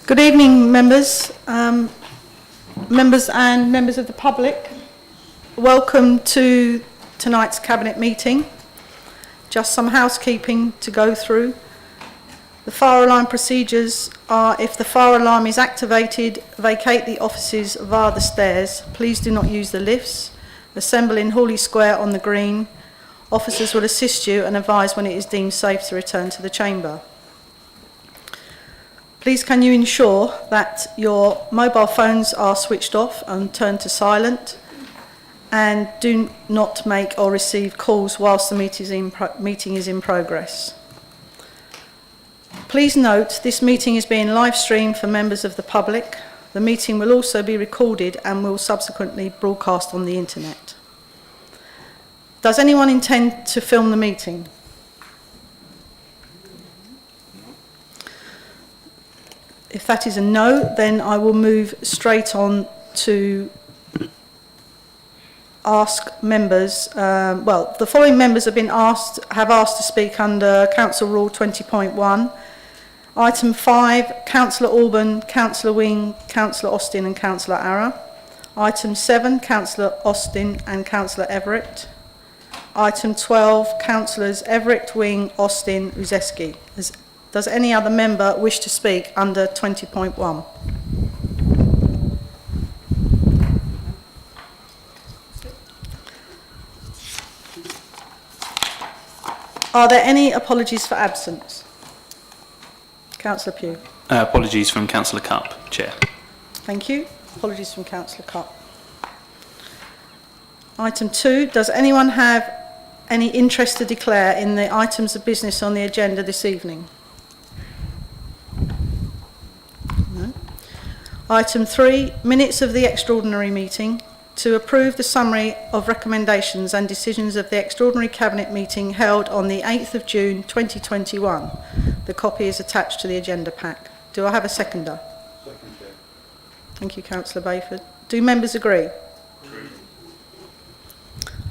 Good evening, members, members and members of the public. Welcome to tonight's Cabinet meeting. Just some housekeeping to go through. The fire alarm procedures are: if the fire alarm is activated, vacate the offices via the stairs. Please do not use the lifts. Assemble in Hawley Square on the Green. Officers will assist you and advise when it is deemed safe to return to the chamber. Please can you ensure that your mobile phones are switched off and turned to silent, and do not make or receive calls whilst the meeting is in progress. Please note this meeting is being live streamed for members of the public. The meeting will also be recorded and will subsequently broadcast on the internet. Does anyone intend to film the meeting? If that is a no, then I will move straight on to ask members. The following members have asked to speak under Council Rule 20.1. Item 5, Councillor Alban, Councillor Wing, Councillor Austin and Councillor Arra. Item 7, Councillor Austin and Councillor Everett. Item 12, Councillors Everett, Wing, Austin, Uzeski. Does any other member wish to speak under 20.1? Are there any apologies for absence? Councillor Pugh. Apologies from Councillor Cupp, Chair. Thank you. Apologies from Councillor Cupp. Item 2, does anyone have any interest to declare in the items of business on the agenda this evening? No. Item 3, minutes of the extraordinary meeting. To approve the summary of recommendations and decisions of the extraordinary Cabinet meeting held on the 8th of June 2021. The copy is attached to the agenda pack. Do I have a seconder? Second, Chair. Thank you, Councillor Bayford. Do members agree? Agree.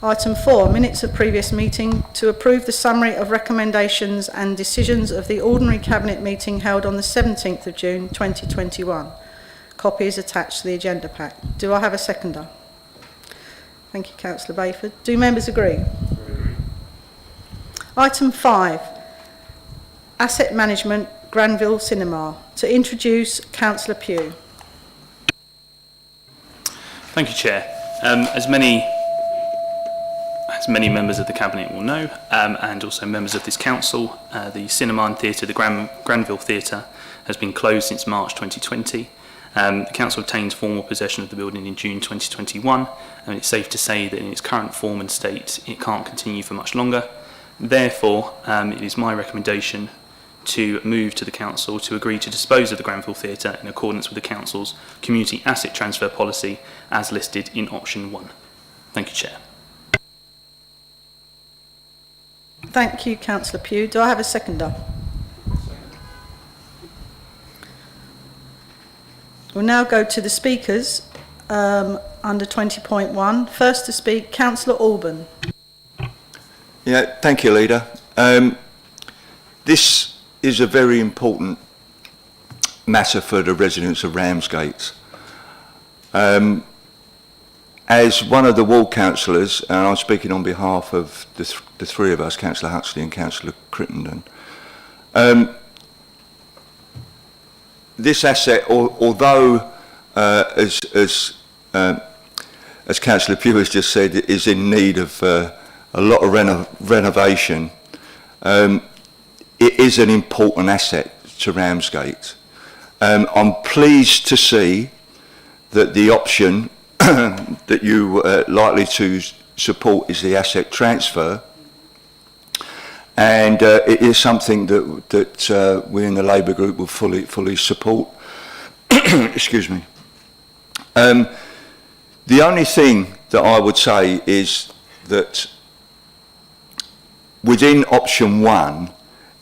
Item 4, minutes of previous meeting. To approve the summary of recommendations and decisions of the ordinary Cabinet meeting held on the 17th of June 2021. Copy is attached to the agenda pack. Do I have a seconder? Thank you, Councillor Bayford. Do members agree? Agree. Item 5, asset management, Granville Cinema. To introduce Councillor Pugh. Thank you, Chair. As many members of the Cabinet will know, and also members of this Council, the cinema and theatre, the Granville Theater, has been closed since March 2020. The Council obtained formal possession of the building in June 2021, and it's safe to say that in its current form and state it can't continue for much longer. Therefore, it is my recommendation to move to the Council to agree to dispose of the Granville Theatre in accordance with the Council's community asset transfer policy as listed in option 1. Thank you, Chair. Thank you, Councillor Pugh. Do I have a seconder? We'll now go to the speakers under 20.1. First to speak, Councillor Alban. Yeah, thank you, Leader. This is a very important matter for the residents of Ramsgate. As one of the ward councillors, and I'm speaking on behalf of the three of us, Councillor Huxley and Councillor Crittenden, this asset, although as Councillor Pugh has just said, it is in need of a lot of renovation, it is an important asset to Ramsgate. I'm pleased to see that the option that you are likely to support is the asset transfer, and it is something that we in the Labour Group will fully support. Excuse me. The only thing that I would say is that within option 1,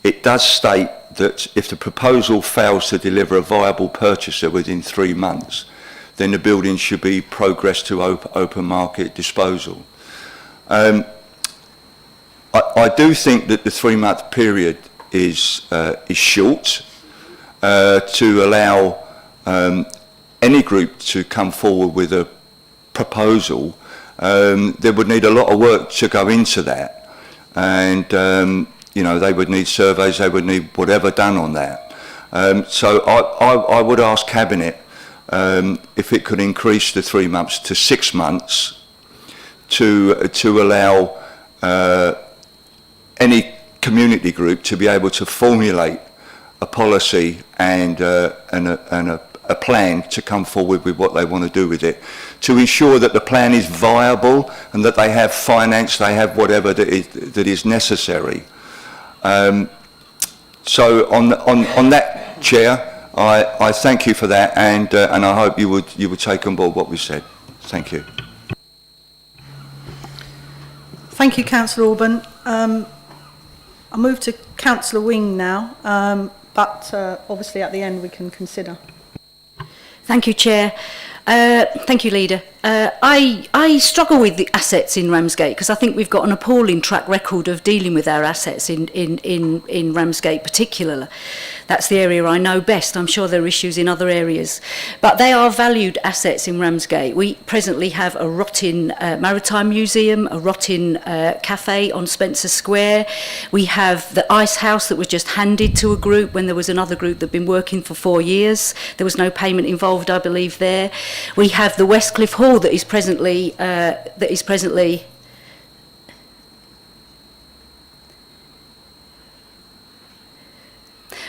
it does state that if the proposal fails to deliver a viable purchaser within 3 months, then the building should be progressed to open market disposal. I do think that the 3-month period is short to allow any group to come forward with a proposal, there would need a lot of work to go into that, and you know, they would need surveys, they would need whatever done on that. So I would ask Cabinet if it could increase the 3 months to 6 months to allow any community group to be able to formulate a policy and a plan to come forward with what they want to do with it, to ensure that the plan is viable and that they have finance, they have whatever that is necessary. So on that, Chair, I thank you for that, and I hope you would take on board what we said. Thank you. Thank you, Councillor Orban. I'll move to Councillor Wing now, but obviously at the end we can consider. Thank you, Chair. Thank you, Leader. I struggle with the assets in Ramsgate because I think we've got an appalling track record of dealing with our assets in Ramsgate particularly. That's the area I know best. I'm sure there are issues in other areas. But they are valued assets in Ramsgate. We presently have a rotting maritime museum, a rotting cafe on Spencer Square. We have the ice house that was just handed to a group when there was another group that had been working for 4 years. There was no payment involved, I believe, there. We have the Westcliff Hall that is presently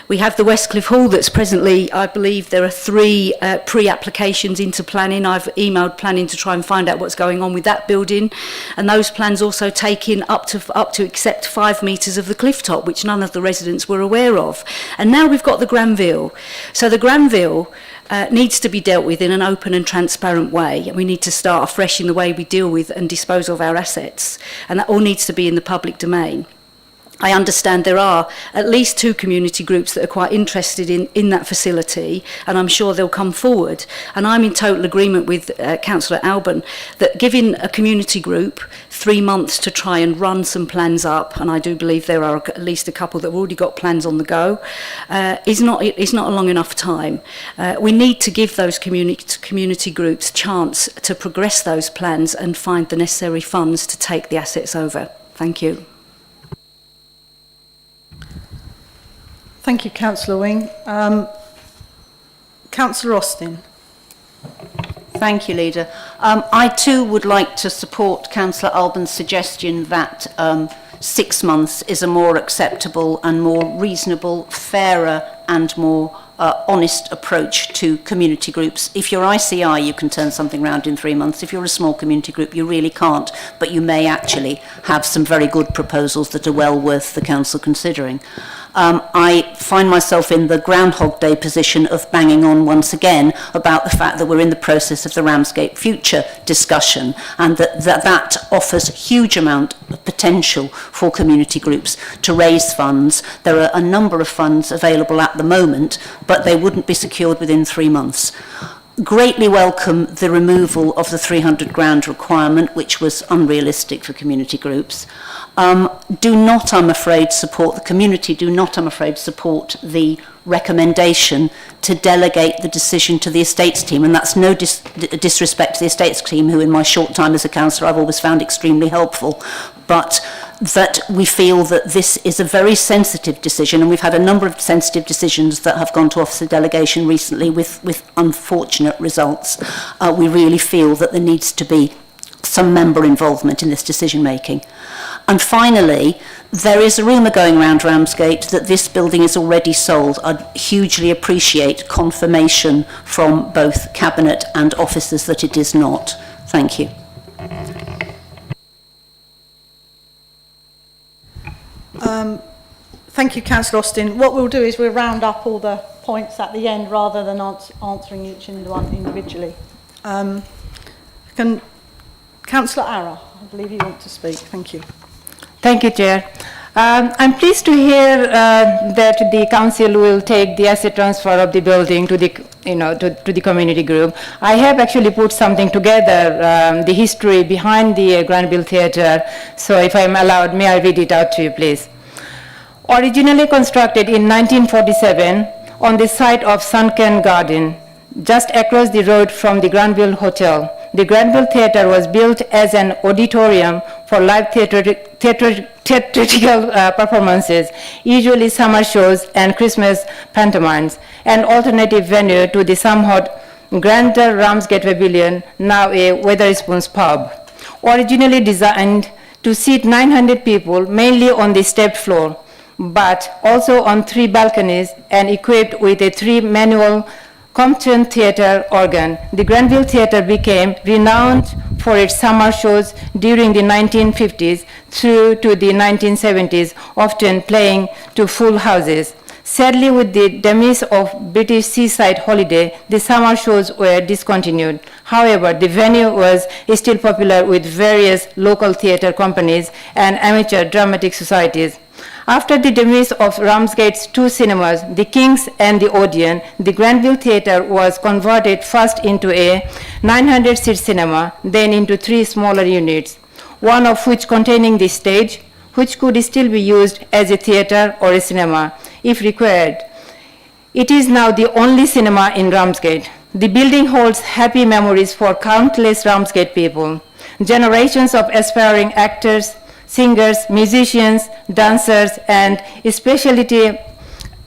we have the Westcliff Hall that's presently, I believe there are 3 pre-applications into planning. I've emailed planning to try and find out what's going on with that building, and those plans also take in up to accept 5 metres of the cliff top, which none of the residents were aware of. And now we've got the Granville. So the Granville needs to be dealt with in an open and transparent way. We need to start afresh in the way we deal with and dispose of our assets, and that all needs to be in the public domain. I understand there are at least 2 community groups that are quite interested in that facility, and I'm sure they'll come forward. And I'm in total agreement with Councillor Alban that giving a community group 3 months to try and run some plans up, and I do believe there are at least a couple that have already got plans on the go, is not a long enough time. We need to give those community groups chance to progress those plans and find the necessary funds to take the assets over. Thank you. Thank you, Councillor Wing. Councillor Austin. Thank you, Leader. I too would like to support Councillor Alban's suggestion that 6 months is a more acceptable and more reasonable, fairer and more honest approach to community groups. If you're ICI, you can turn something around in 3 months. If you're a small community group, you really can't, but you may actually have some very good proposals that are well worth the Council considering. I find myself in the Groundhog Day position of banging on once again about the fact that we're in the process of the Ramsgate Future discussion, and that offers a huge amount of potential for community groups to raise funds. There are a number of funds available at the moment, but they wouldn't be secured within 3 months. Greatly welcome the removal of the 300 grand requirement, which was unrealistic for community groups. Do not, I'm afraid, support the community, do not, I'm afraid, support the recommendation to delegate the decision to the estates team, and that's no disrespect to the estates team, who in my short time as a councillor I've always found extremely helpful, but that we feel that this is a very sensitive decision, and we've had a number of sensitive decisions that have gone to officer delegation recently with unfortunate results. We really feel that there needs to be some member involvement in this decision making. And finally, there is a rumour going around Ramsgate that this building is already sold. I'd hugely appreciate confirmation from both Cabinet and officers that it is not. Thank you. Thank you, Councillor Austin. What we'll do is we'll round up all the points at the end rather than answering each one individually. Councillor Ara, I believe you want to speak. Thank you. Thank you, Chair. I'm pleased to hear that the council will take the asset transfer of the building to the, to the community group. I have actually put something together, the history behind the Granville Theater. So if I'm allowed, may I read it out to you, please? Originally constructed in 1947 on the site of sunken garden, just across the road from the Granville Hotel. The Granville Theater was built as an auditorium for live theatrical performances, usually summer shows and Christmas pantomimes, an alternative venue to the somewhat grander Ramsgate Pavilion, now a Wetherspoons pub. Originally designed to seat 900 people, mainly on the stepped floor, but also on 3 balconies and equipped with a 3-manual Compton theater organ. The Granville Theater became renowned for its summer shows during the 1950s through to the 1970s, often playing to full houses. Sadly, with the demise of British seaside holiday, the summer shows were discontinued. However, the venue was still popular with various local theater companies and amateur dramatic societies. After the demise of Ramsgate's 2 cinemas, the King's and the Odeon, the Granville Theater was converted first into a 900-seat cinema, then into 3 smaller units, one of which containing the stage, which could still be used as a theater or a cinema, if required. It is now the only cinema in Ramsgate. The building holds happy memories for countless Ramsgate people. Generations of aspiring actors, singers, musicians, dancers, and specialty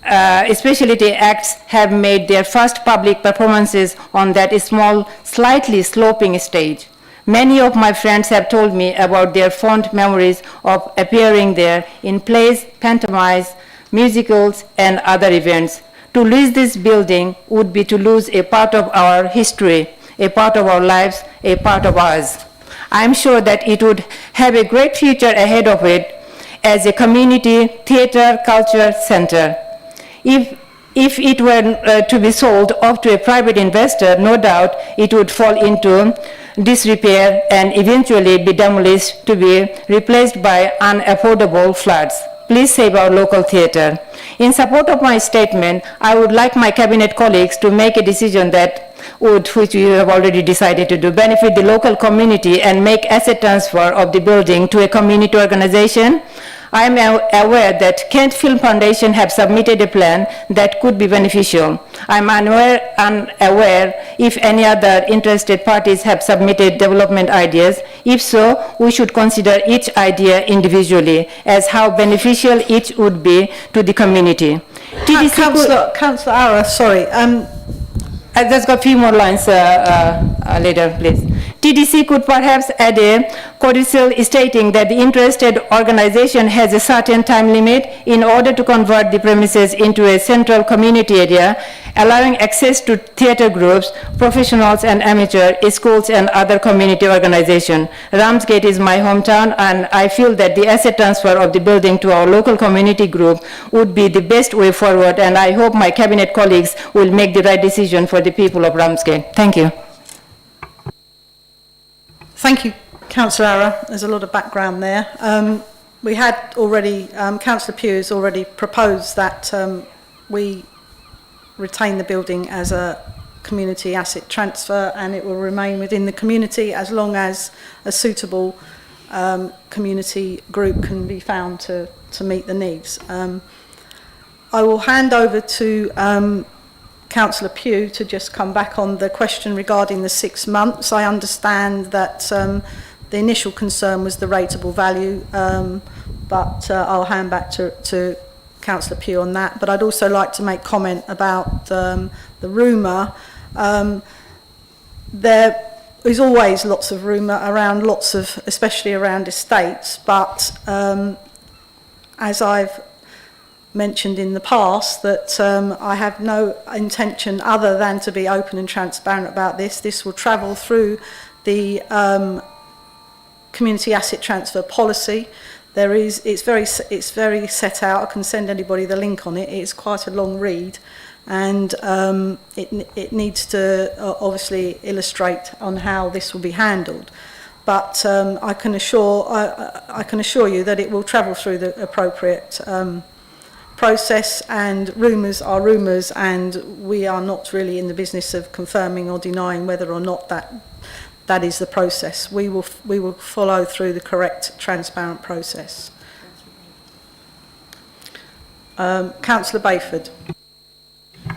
acts have made their first public performances on that small, slightly sloping stage. Many of my friends have told me about their fond memories of appearing there in plays, pantomimes, musicals, and other events. To lose this building would be to lose a part of our history, a part of our lives, a part of us. I'm sure that it would have a great future ahead of it as a community theater culture center. If it were to be sold off to a private investor, no doubt it would fall into disrepair and eventually be demolished to be replaced by unaffordable flats. Please save our local theater. In support of my statement, I would like my cabinet colleagues to make a decision that would, which you have already decided to do, benefit the local community and make asset transfer of the building to a community organization. I am aware that Kent Film Foundation have submitted a plan that could be beneficial. I am unaware if any other interested parties have submitted development ideas. If so, we should consider each idea individually as how beneficial each would be to the community. Councillor Ara, sorry. I just got a few more lines later, please. TDC could perhaps add a codicil stating that the interested organization has a certain time limit in order to convert the premises into a central community area, allowing access to theater groups, professionals and amateur, schools and other community organizations. Ramsgate is my hometown, and I feel that the asset transfer of the building to our local community group would be the best way forward, and I hope my cabinet colleagues will make the right decision for the people of Ramsgate. Thank you. Thank you, Councillor Ara. There's a lot of background there. We had already, Councillor Pugh has already proposed that we retain the building as a community asset transfer, and it will remain within the community as long as a suitable community group can be found to meet the needs. I will hand over to Councillor Pugh to just come back on the question regarding the 6 months. I understand that the initial concern was the rateable value, but I'll hand back to Councillor Pugh on that. But I'd also like to make comment about the rumour. There is always lots of rumour around especially around estates, but as I've mentioned in the past, that I have no intention other than to be open and transparent about this. This will travel through the community asset transfer policy. It's very set out. I can send anybody the link on it. It's quite a long read, and it needs to obviously illustrate on how this will be handled. But I can assure you that it will travel through the appropriate process, and rumours are rumours, and we are not really in the business of confirming or denying whether or not that is the process. We will follow through the correct, transparent process. Councillor Bayford.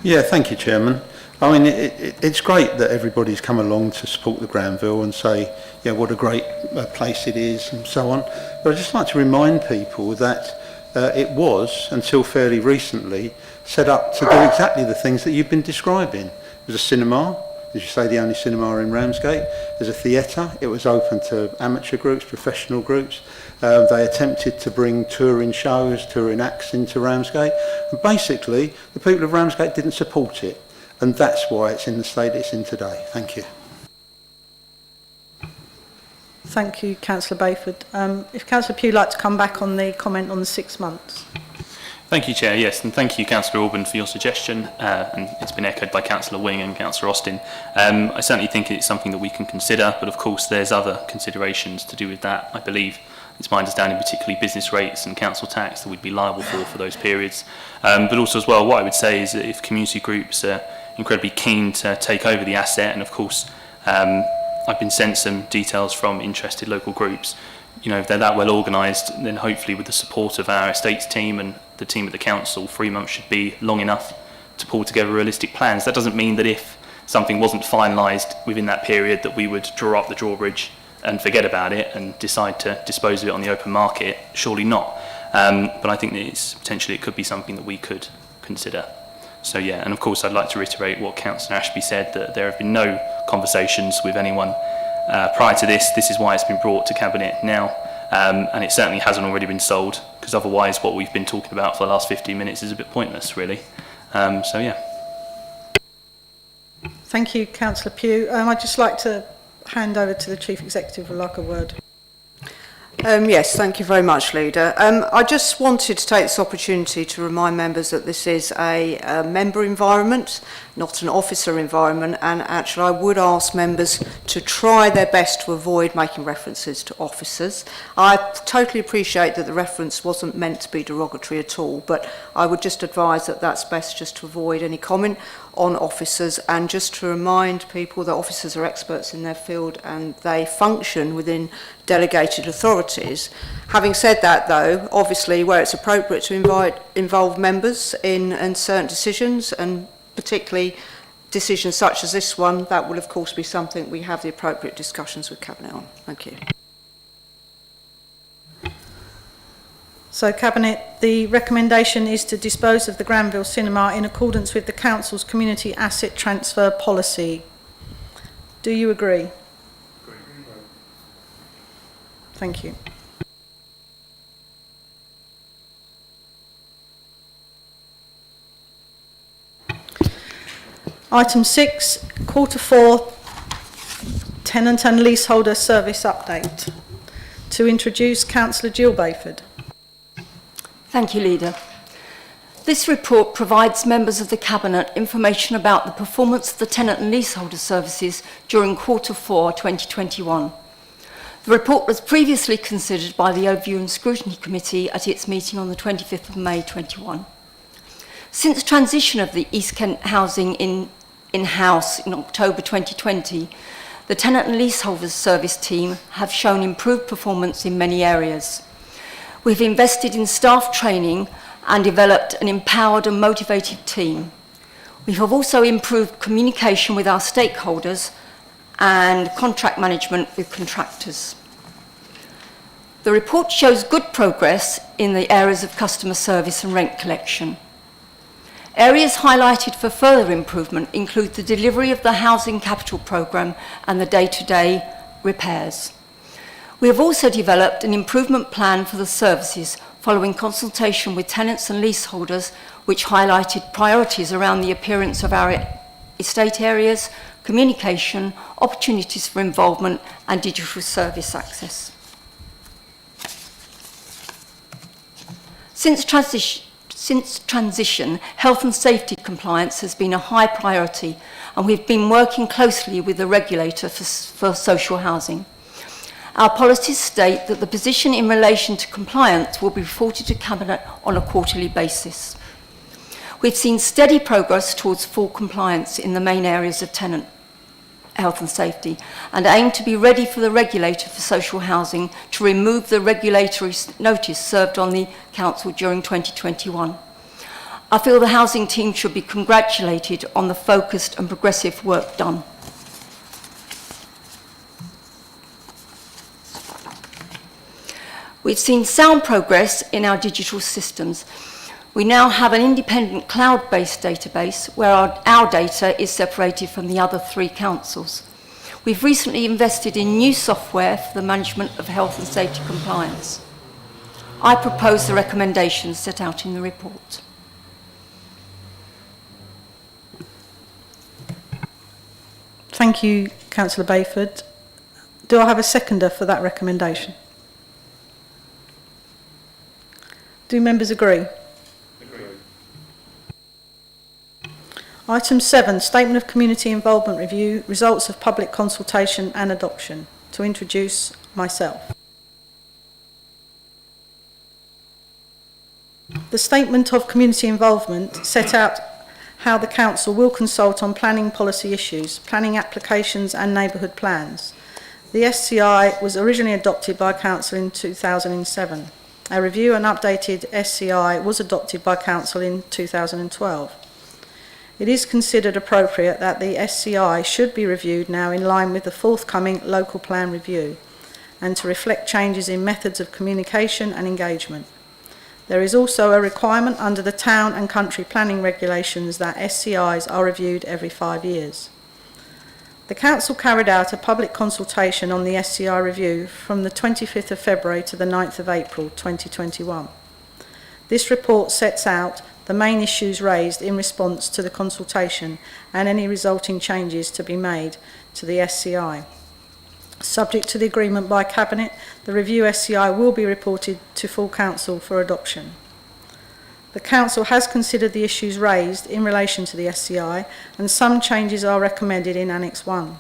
Yeah, thank you, Chairman. I mean, it's great that everybody's come along to support the Granville and say, yeah, what a great place it is and so on. But I'd just like to remind people that it was, until fairly recently, set up to do exactly the things that you've been describing. It was a cinema, as you say, the only cinema in Ramsgate. There's a theatre. It was open to amateur groups, professional groups. They attempted to bring touring shows, touring acts into Ramsgate. And basically, the people of Ramsgate didn't support it. And that's why it's in the state it's in today. Thank you. Thank you, Councillor Bayford. If Councillor Pugh would like to come back on the comment on the 6 months. Thank you, Chair. Yes, and thank you, Councillor Orban, for your suggestion. And it's been echoed by Councillor Wing and Councillor Austin. I certainly think it's something that we can consider, but of course there's other considerations to do with that. I believe it's my understanding, particularly business rates and council tax, that we'd be liable for those periods. But also as well, what I would say is that if community groups are incredibly keen to take over the asset, and of course I've been sent some details from interested local groups, you know, if they're that well organised, then hopefully with the support of our estates team and the team at the council, 3 months should be long enough to pull together realistic plans. That doesn't mean that if something wasn't finalised within that period that we would draw up the drawbridge and forget about it and decide to dispose of it on the open market. Surely not. But I think that it's potentially it could be something that we could consider. So yeah, and of course I'd like to reiterate what Councillor Ashby said, that there have been no conversations with anyone prior to this. This is why it's been brought to Cabinet now, and it certainly hasn't already been sold, because otherwise what we've been talking about for the last 15 minutes is a bit pointless, really. So yeah. Thank you, Councillor Pugh. I'd just like to hand over to the Chief Executive for like a word. Yes, thank you very much, Leader. I just wanted to take this opportunity to remind members that this is a member environment, not an officer environment, and actually I would ask members to try their best to avoid making references to officers. I totally appreciate that the reference wasn't meant to be derogatory at all, but I would just advise that that's best just to avoid any comment on officers, and just to remind people that officers are experts in their field and they function within delegated authorities. Having said that, though, obviously where it's appropriate to involve members in certain decisions, and particularly decisions such as this one, that will of course be something we have the appropriate discussions with Cabinet on. Thank you. So Cabinet, the recommendation is to dispose of the Granville Cinema in accordance with the Council's community asset transfer policy. Do you agree? Thank you. Item 6, Q4 Tenant and Leaseholder Service Update. To introduce Councillor Jill Bayford. Thank you, Leader. This report provides members of the Cabinet information about the performance of the tenant and leaseholder services during Q4 2021. The report was previously considered by the Overview and Scrutiny Committee at its meeting on the 25th of May 21. Since transition of the East Kent housing in-house in October 2020, the Tenant and Leaseholders Service team have shown improved performance in many areas. We've invested in staff training and developed an empowered and motivated team. We have also improved communication with our stakeholders and contract management with contractors. The report shows good progress in the areas of customer service and rent collection. Areas highlighted for further improvement include the delivery of the Housing Capital Programme and the day-to-day repairs. We have also developed an improvement plan for the services following consultation with tenants and leaseholders, which highlighted priorities around the appearance of our estate areas, communication, opportunities for involvement and digital service access. Since transition, health and safety compliance has been a high priority, and we've been working closely with the regulator for social housing. Our policies state that the position in relation to compliance will be reported to Cabinet on a quarterly basis. We've seen steady progress towards full compliance in the main areas of tenant health and safety, and aim to be ready for the regulator for social housing to remove the regulatory notice served on the Council during 2021. I feel the housing team should be congratulated on the focused and progressive work done. We've seen sound progress in our digital systems. We now have an independent cloud-based database where our data is separated from the other 3 councils. We've recently invested in new software for the management of health and safety compliance. I propose the recommendations set out in the report. Thank you, Councillor Bayford. Do I have a seconder for that recommendation? Do members agree? Agree. Item 7, Statement of Community Involvement Review, Results of Public Consultation and Adoption. To introduce myself. The Statement of Community Involvement set out how the Council will consult on planning policy issues, planning applications and neighbourhood plans. The SCI was originally adopted by Council in 2007. A review and updated SCI was adopted by Council in 2012. It is considered appropriate that the SCI should be reviewed now in line with the forthcoming local plan review and to reflect changes in methods of communication and engagement. There is also a requirement under the Town and Country Planning Regulations that SCIs are reviewed every 5 years. The Council carried out a public consultation on the SCI review from the 25th of February to the 9th of April 2021. This report sets out the main issues raised in response to the consultation and any resulting changes to be made to the SCI. Subject to the agreement by Cabinet, the review SCI will be reported to full Council for adoption. The Council has considered the issues raised in relation to the SCI and some changes are recommended in Annex 1.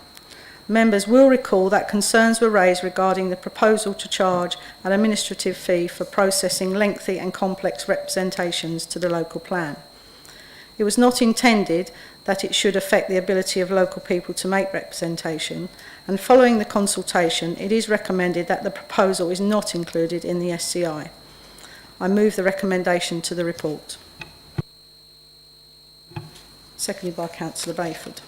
Members will recall that concerns were raised regarding the proposal to charge an administrative fee for processing lengthy and complex representations to the local plan. It was not intended that it should affect the ability of local people to make representation, and following the consultation, it is recommended that the proposal is not included in the SCI. I move the recommendation to the report. Seconded by Councillor Bayford.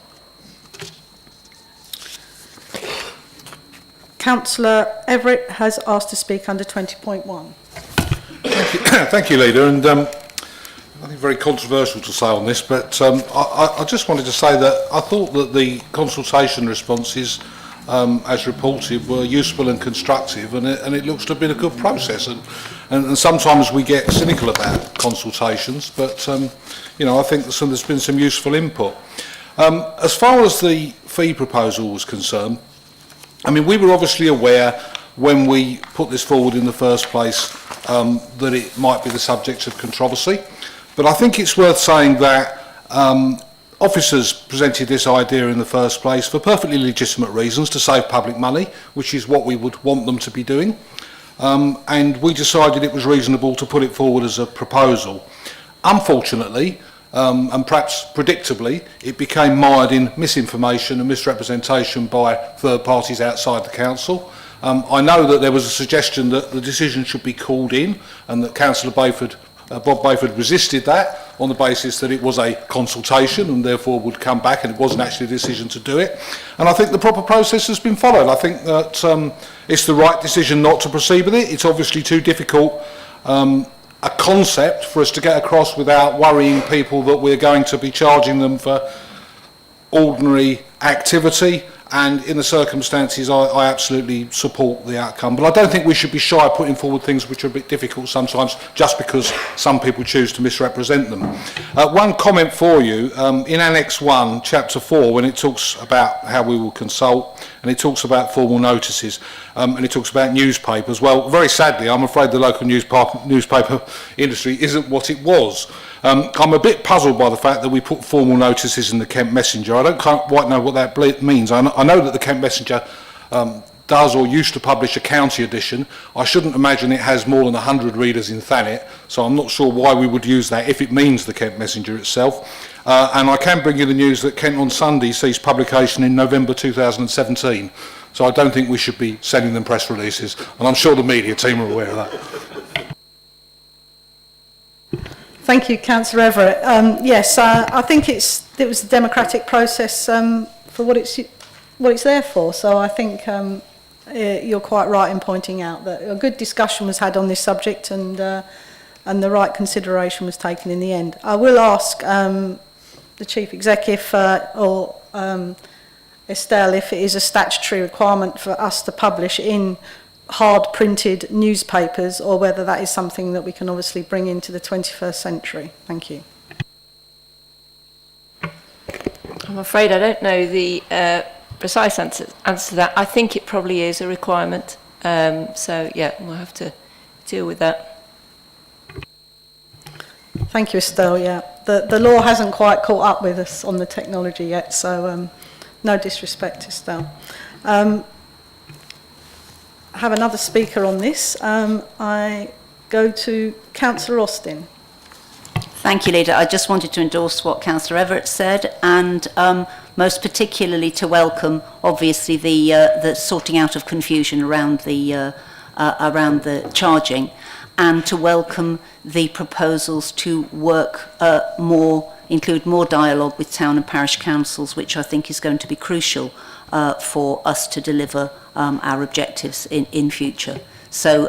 Councillor Everett has asked to speak under 20.1. Thank you, Leader. And nothing very controversial to say on this, but I just wanted to say that I thought that the consultation responses, as reported, were useful and constructive, and it looks to have been a good process. And sometimes we get cynical about consultations, but you know, I think there's been some useful input. As far as the fee proposal was concerned, I mean, we were obviously aware when we put this forward in the first place that it might be the subject of controversy. But I think it's worth saying that officers presented this idea in the first place for perfectly legitimate reasons, to save public money, which is what we would want them to be doing. And we decided it was reasonable to put it forward as a proposal. Unfortunately, and perhaps predictably, it became mired in misinformation and misrepresentation by third parties outside the council. I know that there was a suggestion that the decision should be called in, and that Councillor Bayford, Bob Bayford, resisted that on the basis that it was a consultation and therefore would come back, and it wasn't actually a decision to do it. And I think the proper process has been followed. I think that it's the right decision not to proceed with it. It's obviously too difficult a concept for us to get across without worrying people that we're going to be charging them for ordinary activity. And in the circumstances, I absolutely support the outcome. But I don't think we should be shy of putting forward things which are a bit difficult sometimes, just because some people choose to misrepresent them. One comment for you, in Annex 1, Chapter 4, when it talks about how we will consult, and it talks about formal notices, and it talks about newspapers. Well, very sadly, I'm afraid the local newspaper industry isn't what it was. I'm a bit puzzled by the fact that we put formal notices in the Kent Messenger. I don't quite know what that means. I know that the Kent Messenger does or used to publish a county edition. I shouldn't imagine it has more than 100 readers in Thanet, so I'm not sure why we would use that if it means the Kent Messenger itself. And I can bring you the news that Kent on Sunday ceased publication in November 2017. So I don't think we should be sending them press releases, and I'm sure the media team are aware of that. Thank you, Councillor Everett. Yes, I think it was a democratic process for what it's there for. So I think you're quite right in pointing out that a good discussion was had on this subject, and the right consideration was taken in the end. I will ask the Chief Executive or Estelle if it is a statutory requirement for us to publish in hard printed newspapers, or whether that is something that we can obviously bring into the 21st century. Thank you. I'm afraid I don't know the precise answer to that. I think it probably is a requirement. So yeah, we'll have to deal with that. Thank you, Estelle. Yeah, the law hasn't quite caught up with us on the technology yet, so no disrespect, Estelle. I have another speaker on this. I go to Councillor Austin. Thank you, Leader. I just wanted to endorse what Councillor Everett said, and most particularly to welcome, obviously, the sorting out of confusion around the charging, and to welcome the proposals to work include more dialogue with town and parish councils, which I think is going to be crucial for us to deliver our objectives in future. So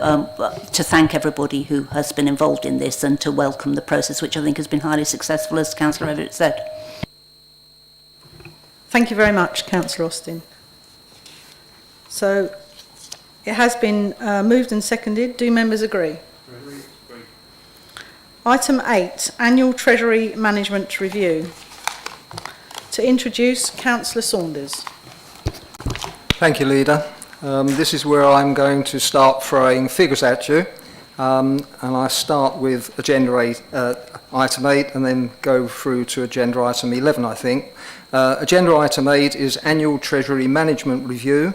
to thank everybody who has been involved in this, and to welcome the process, which I think has been highly successful, as Councillor Everett said. Thank you very much, Councillor Austin. So it has been moved and seconded. Do members agree? Agree. Item 8, Annual Treasury Management Review. To introduce, Councillor Saunders. Thank you, Leader. This is where I'm going to start throwing figures at you, and I start with agenda item 8 and then go through to agenda item 11, I think. Agenda item 8 is Annual Treasury Management Review.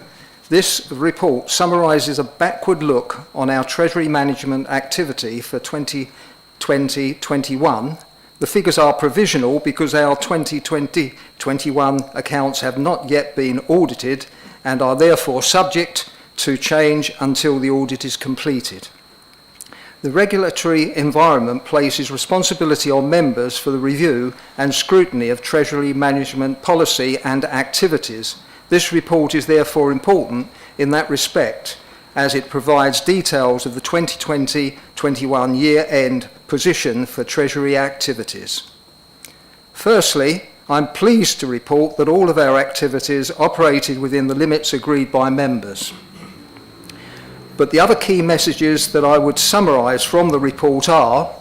This report summarises a backward look on our Treasury management activity for 2020-21. The figures are provisional because our 2020-21 accounts have not yet been audited and are therefore subject to change until the audit is completed. The regulatory environment places responsibility on members for the review and scrutiny of Treasury management policy and activities. This report is therefore important in that respect, as it provides details of the 2020-21 year-end position for Treasury activities. Firstly, I'm pleased to report that all of our activities operated within the limits agreed by members. But the other key messages that I would summarise from the report are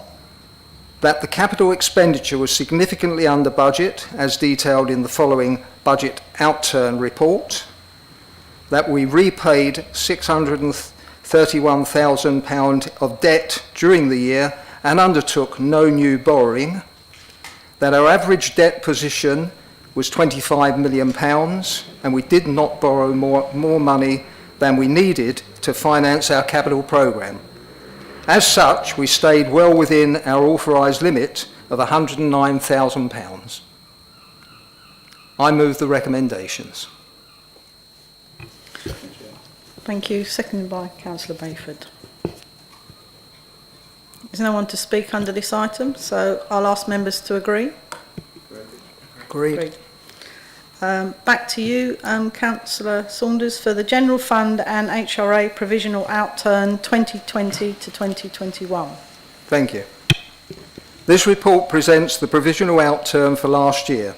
that the capital expenditure was significantly under budget, as detailed in the following budget outturn report, that we repaid £631,000 of debt during the year and undertook no new borrowing, that our average debt position was £25 million and we did not borrow more money than we needed to finance our capital programme. As such, we stayed well within our authorised limit of £109,000. I move the recommendations. Thank you. Seconded by Councillor Bayford. There's no one to speak under this item, so I'll ask members to agree. Agreed. Back to you, Councillor Saunders, for the General Fund and HRA Provisional Outturn 2020 to 2021. Thank you. This report presents the provisional outturn for last year.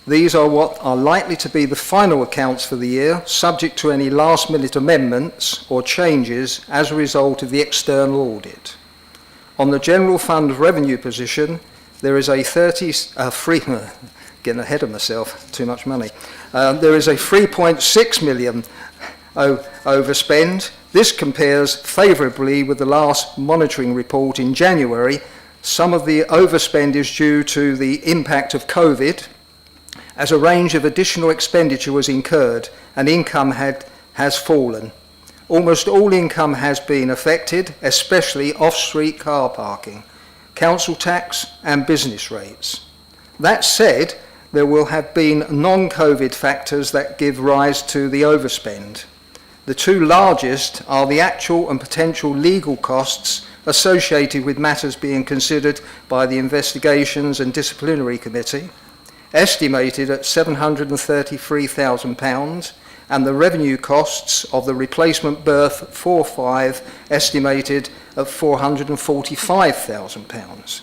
These are what are likely to be the final accounts for the year, subject to any last-minute amendments or changes as a result of the external audit. On the General Fund revenue position, there is a getting ahead of myself, too much money. There is a 3.6 million overspend. This compares favourably with the last monitoring report in January. Some of the overspend is due to the impact of COVID, as a range of additional expenditure was incurred and income has fallen. Almost all income has been affected, especially off-street car parking, council tax and business rates. That said, there will have been non-COVID factors that give rise to the overspend. The two largest are the actual and potential legal costs associated with matters being considered by the Investigations and Disciplinary Committee, estimated at £733,000, and the revenue costs of the replacement berth 4-5 estimated at £445,000.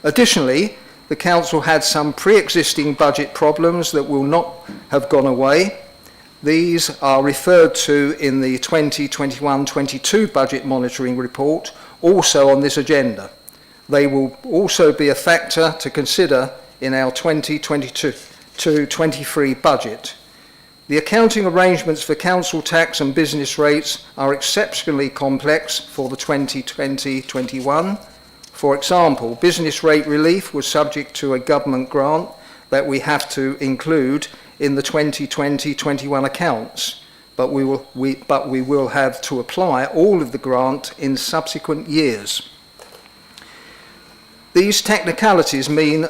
Additionally, the Council had some pre-existing budget problems that will not have gone away. These are referred to in the 2021-22 Budget Monitoring Report, also on this agenda. They will also be a factor to consider in our 2022-23 budget. The accounting arrangements for council tax and business rates are exceptionally complex for the 2020-21. For example, business rate relief was subject to a government grant that we have to include in the 2020-21 accounts, but we will have to apply all of the grant in subsequent years. These technicalities mean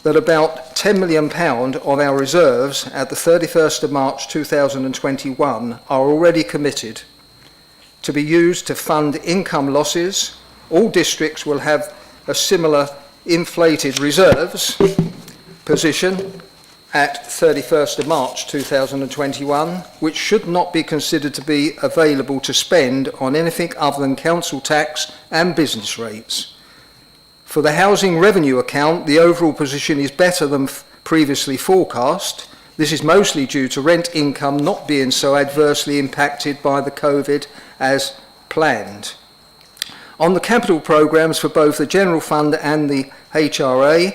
that about £10 million of our reserves at the 31st of March 2021 are already committed to be used to fund income losses. All districts will have a similar inflated reserves position at 31st of March 2021, which should not be considered to be available to spend on anything other than council tax and business rates. For the housing revenue account, the overall position is better than previously forecast. This is mostly due to rent income not being so adversely impacted by the COVID as planned. On the capital programmes for both the General Fund and the HRA,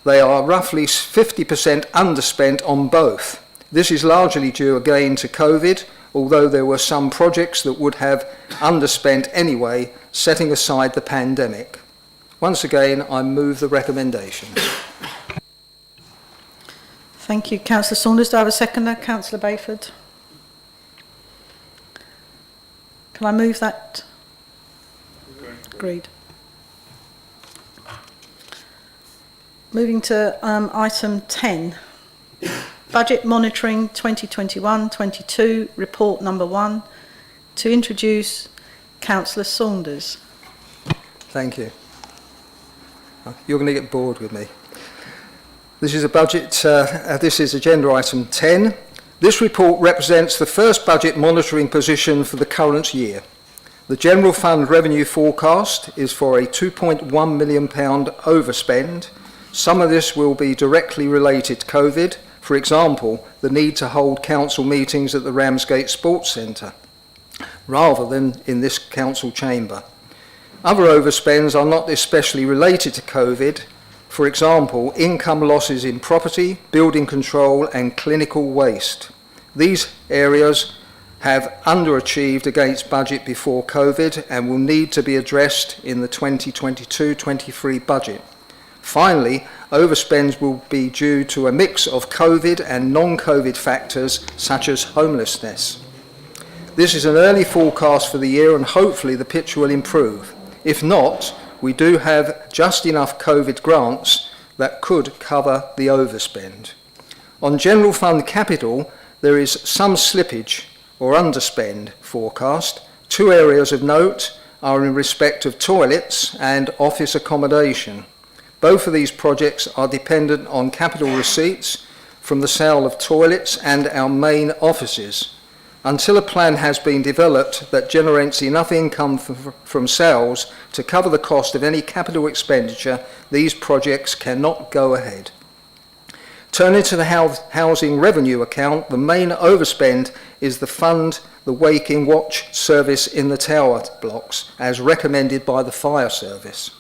they are roughly 50% underspent on both. This is largely due again to COVID, although there were some projects that would have underspent anyway, setting aside the pandemic. Once again, I move the recommendations. Thank you, Councillor Saunders. Do I have a seconder? Councillor Bayford. Can I move that? Agreed. Moving to item 10. Budget Monitoring 2021-22, report number 1. To introduce Councillor Saunders. Thank you. You're going to get bored with me. This is a budget, this is agenda item 10. This report represents the first budget monitoring position for the current year. The General Fund revenue forecast is for a £2.1 million overspend. Some of this will be directly related to COVID, for example, the need to hold council meetings at the Ramsgate Sports Centre, rather than in this council chamber. Other overspends are not especially related to COVID, for example, income losses in property, building control and clinical waste. These areas have underachieved against budget before COVID and will need to be addressed in the 2022-23 budget. Finally, overspends will be due to a mix of COVID and non-COVID factors such as homelessness. This is an early forecast for the year and hopefully the picture will improve. If not, we do have just enough COVID grants that could cover the overspend. On General Fund capital, there is some slippage or underspend forecast. Two areas of note are in respect of toilets and office accommodation. Both of these projects are dependent on capital receipts from the sale of toilets and our main offices. Until a plan has been developed that generates enough income from sales to cover the cost of any capital expenditure, these projects cannot go ahead. Turning to the housing revenue account, the main overspend is the fund the Waking Watch service in the tower blocks, as recommended by the fire service.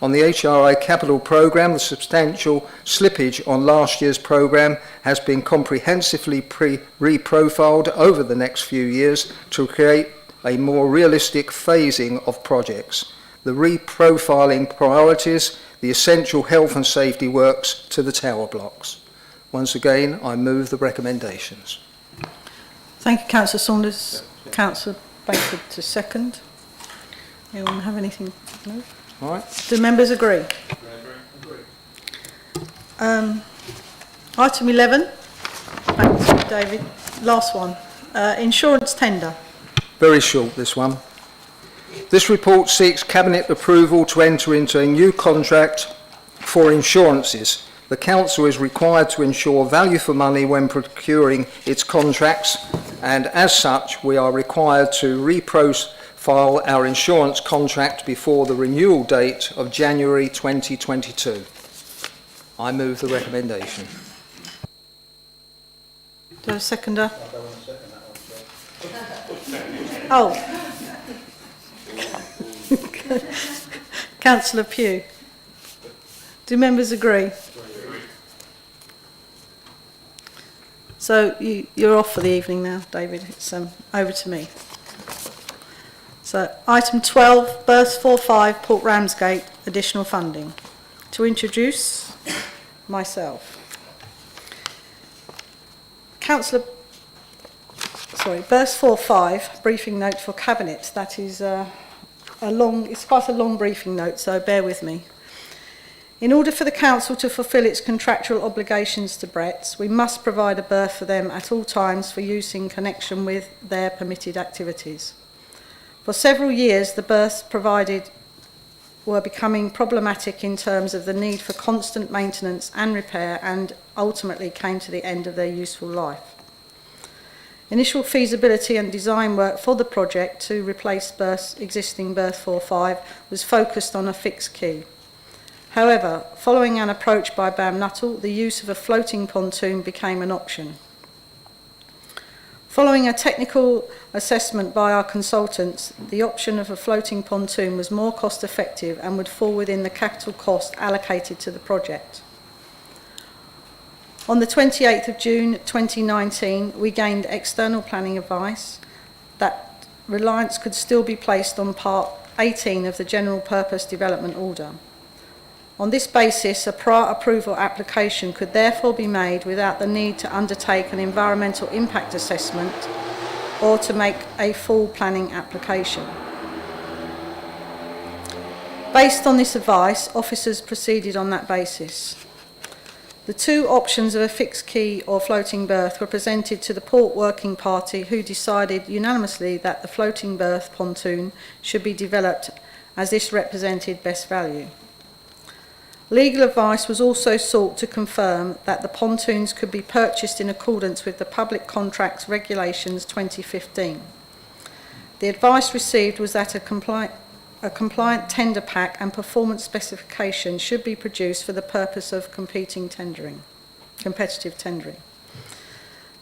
On the HRA capital programme, the substantial slippage on last year's programme has been comprehensively reprofiled over the next few years to create a more realistic phasing of projects. The reprofiling priorities, the essential health and safety works to the tower blocks. Once again, I move the recommendations. Thank you, Councillor Saunders. Councillor Bayford to second. Anyone have anything? No? All right. Do members agree? Item 11. Back to David. Last one. Insurance tender. Very short, this one. This report seeks Cabinet approval to enter into a new contract for insurances. The Council is required to ensure value for money when procuring its contracts, and as such, we are required to reprofile our insurance contract before the renewal date of January 2022. I move the recommendation. Do I have a seconder? Oh. Councillor Pugh. Do members agree? So you're off for the evening now, David. It's over to me. So item 12, Berth 45, Port Ramsgate, additional funding. To introduce myself. Berth 45, briefing note for Cabinet. That is it's quite a long briefing note, so bear with me. In order for the Council to fulfil its contractual obligations to Bretts, we must provide a berth for them at all times for use in connection with their permitted activities. For several years, the berths provided were becoming problematic in terms of the need for constant maintenance and repair, and ultimately came to the end of their useful life. Initial feasibility and design work for the project to replace existing berth 45 was focused on a fixed quay. However, following an approach by BAM Nuttall, the use of a floating pontoon became an option. Following a technical assessment by our consultants, the option of a floating pontoon was more cost effective and would fall within the capital cost allocated to the project. On the 28th of June 2019, we gained external planning advice that reliance could still be placed on Part 18 of the General Purpose Development Order. On this basis, a prior approval application could therefore be made without the need to undertake an environmental impact assessment or to make a full planning application. Based on this advice, officers proceeded on that basis. The two options of a fixed quay or floating berth were presented to the Port Working Party, who decided unanimously that the floating berth pontoon should be developed as this represented best value. Legal advice was also sought to confirm that the pontoons could be purchased in accordance with the Public Contracts Regulations 2015. The advice received was that a compliant tender pack and performance specification should be produced for the purpose of competitive tendering.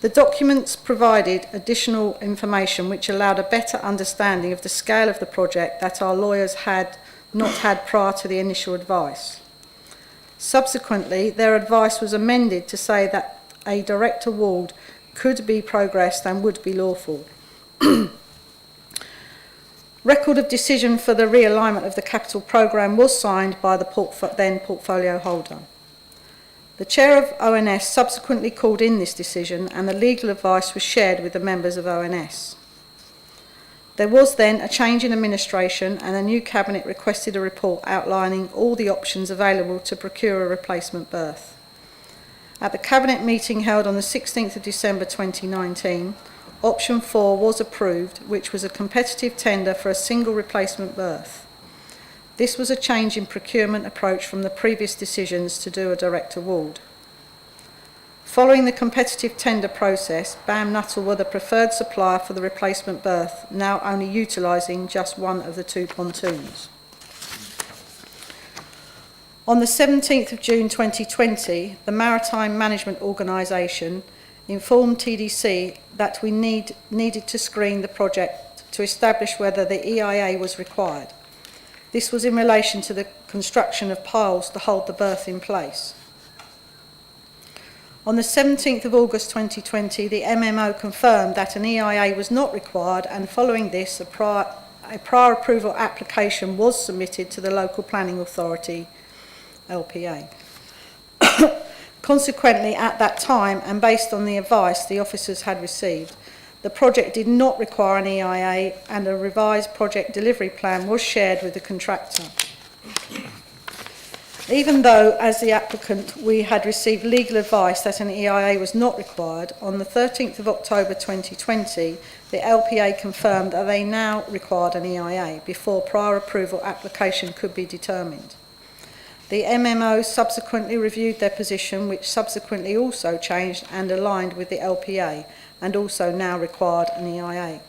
The documents provided additional information which allowed a better understanding of the scale of the project that our lawyers had not had prior to the initial advice. Subsequently, their advice was amended to say that a direct award could be progressed and would be lawful. Record of decision for the realignment of the capital programme was signed by the then portfolio holder. The chair of ONS subsequently called in this decision, and the legal advice was shared with the members of ONS. There was then a change in administration, and a new cabinet requested a report outlining all the options available to procure a replacement berth. At the cabinet meeting held on the 16th of December 2019, option 4 was approved, which was a competitive tender for a single replacement berth. This was a change in procurement approach from the previous decisions to do a direct award. Following the competitive tender process, BAM Nuttall were the preferred supplier for the replacement berth, now only utilising just one of the two pontoons. On the 17th of June 2020, the Maritime Management Organisation informed TDC that we needed to screen the project to establish whether the EIA was required. This was in relation to the construction of piles to hold the berth in place. On the 17th of August 2020, the MMO confirmed that an EIA was not required, and following this, a prior approval application was submitted to the Local Planning Authority, LPA. Consequently, at that time, and based on the advice the officers had received, the project did not require an EIA, and a revised project delivery plan was shared with the contractor. Even though, as the applicant, we had received legal advice that an EIA was not required, on the 13th of October 2020, the LPA confirmed that they now required an EIA before prior approval application could be determined. The MMO subsequently reviewed their position, which subsequently also changed and aligned with the LPA, and also now required an EIA.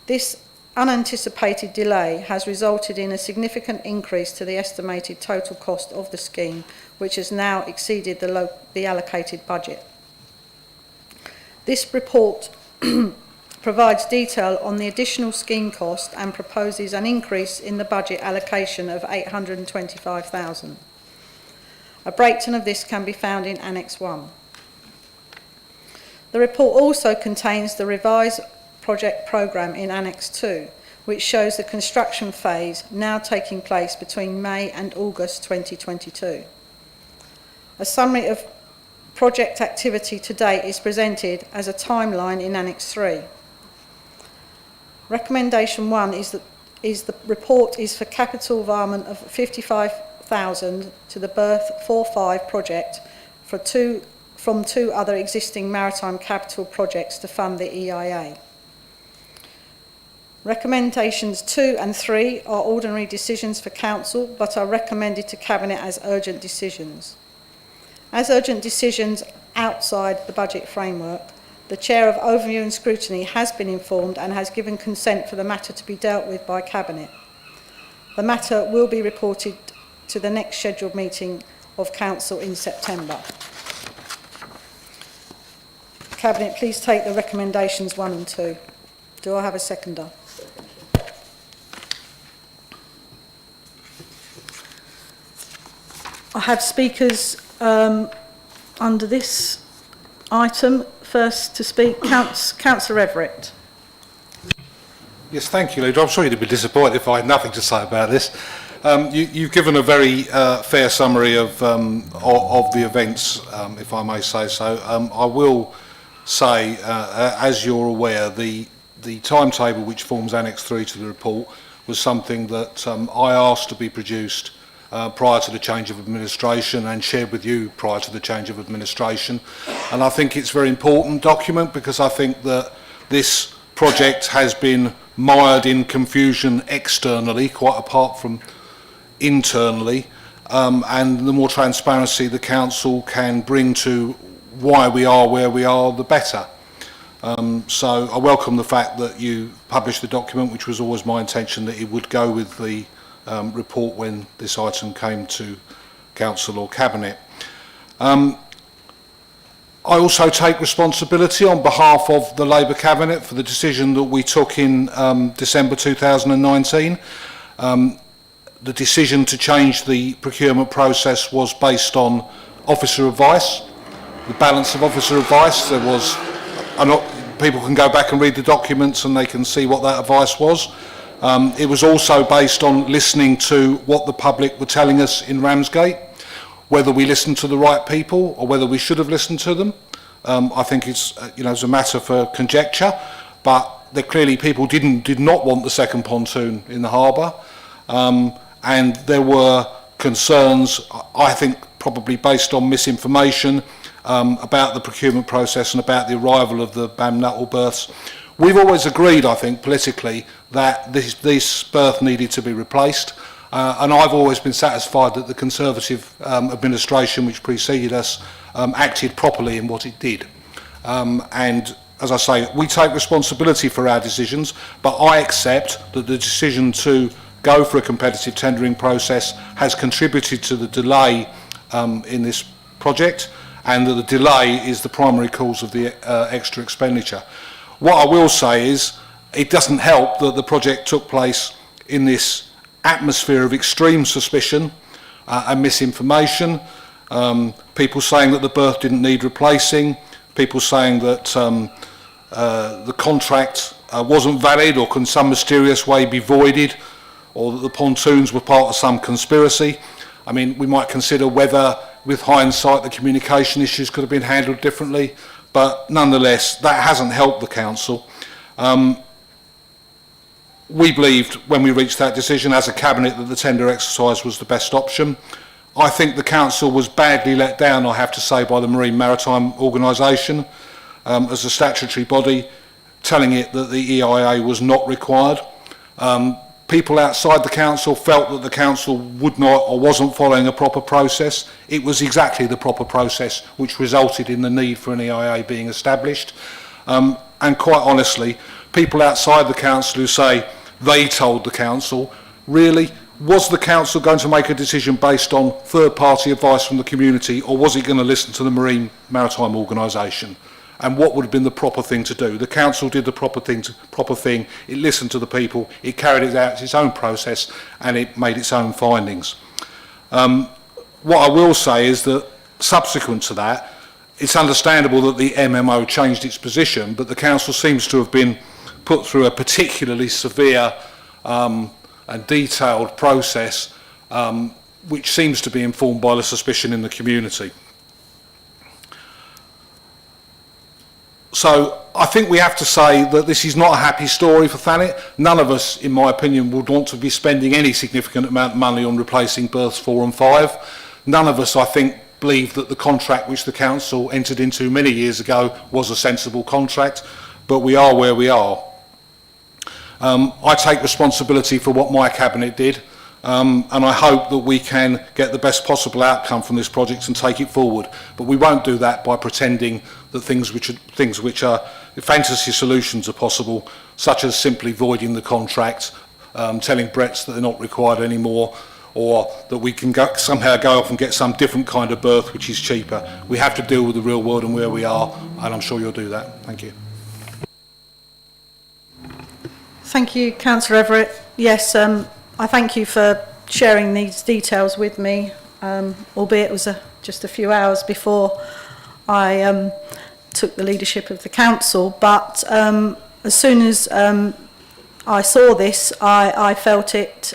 This unanticipated delay has resulted in a significant increase to the estimated total cost of the scheme, which has now exceeded the allocated budget. This report provides detail on the additional scheme cost and proposes an increase in the budget allocation of £825,000. A breakdown of this can be found in Annex 1. The report also contains the revised project programme in Annex 2, which shows the construction phase now taking place between May and August 2022. A summary of project activity to date is presented as a timeline in Annex 3. Recommendation 1 is the report is for capital environment of £55,000 to the Berth 4-5 project from two other existing maritime capital projects to fund the EIA. Recommendations 2 and 3 are ordinary decisions for Council, but are recommended to Cabinet as urgent decisions. As urgent decisions outside the budget framework, the Chair of Overview and Scrutiny has been informed and has given consent for the matter to be dealt with by Cabinet. The matter will be reported to the next scheduled meeting of Council in September. Cabinet, please take the recommendations 1 and 2. Do I have a seconder? I have speakers under this item. First to speak, Councillor Everett. Yes, thank you, Leader. I'm sure you'd be disappointed if I had nothing to say about this. You've given a very fair summary of the events, if I may say so. I will say, as you're aware, the timetable which forms Annex 3 to the report was something that I asked to be produced prior to the change of administration and shared with you prior to the change of administration. And I think it's a very important document because I think that this project has been mired in confusion externally, quite apart from internally, and the more transparency the Council can bring to why we are where we are, the better. So I welcome the fact that you published the document, which was always my intention that it would go with the report when this item came to Council or Cabinet. I also take responsibility on behalf of the Labour Cabinet for the decision that we took in December 2019. The decision to change the procurement process was based on officer advice, the balance of officer advice. There was, people can go back and read the documents and they can see what that advice was. It was also based on listening to what the public were telling us in Ramsgate, whether we listened to the right people or whether we should have listened to them. I think it's it's a matter for conjecture, but there clearly people did not want the second pontoon in the harbour, and there were concerns, I think probably based on misinformation about the procurement process and about the arrival of the BAM Nuttall berths. We've always agreed, I think, politically, that this berth needed to be replaced, and I've always been satisfied that the Conservative administration which preceded us acted properly in what it did. And as I say, we take responsibility for our decisions, but I accept that the decision to go for a competitive tendering process has contributed to the delay in this project, and that the delay is the primary cause of the extra expenditure. What I will say is it doesn't help that the project took place in this atmosphere of extreme suspicion and misinformation, people saying that the berth didn't need replacing, people saying that the contract wasn't valid or could in some mysterious way be voided, or that the pontoons were part of some conspiracy. I mean, we might consider whether, with hindsight, the communication issues could have been handled differently, but nonetheless, that hasn't helped the Council. We believed, when we reached that decision as a Cabinet, that the tender exercise was the best option. I think the council was badly let down, I have to say, by the Marine Maritime Organisation as a statutory body, telling it that the EIA was not required. People outside the council felt that the council would not or wasn't following a proper process. It was exactly the proper process which resulted in the need for an EIA being established. And quite honestly, people outside the council who say they told the council, really, was the council going to make a decision based on third-party advice from the community, or was it going to listen to the Marine Maritime Organisation? And what would have been the proper thing to do? The council did the proper thing. It listened to the people. It carried it out its own process, and it made its own findings. What I will say is that subsequent to that, it's understandable that the MMO changed its position, but the council seems to have been put through a particularly severe and detailed process, which seems to be informed by the suspicion in the community. So I think we have to say that this is not a happy story for Thanet. None of us, in my opinion, would want to be spending any significant amount of money on replacing berths 4 and 5. None of us, I think, believe that the contract which the council entered into many years ago was a sensible contract, but we are where we are. I take responsibility for what my cabinet did, and I hope that we can get the best possible outcome from this project and take it forward. But we won't do that by pretending that things which are fantasy solutions are possible, such as simply voiding the contract, telling Bretts that they're not required anymore, or that we can somehow go off and get some different kind of berth which is cheaper. We have to deal with the real world and where we are, and I'm sure you'll do that. Thank you. Thank you, Councillor Everett. Yes, I thank you for sharing these details with me, albeit it was just a few hours before I took the leadership of the council. But as soon as I saw this, I felt it.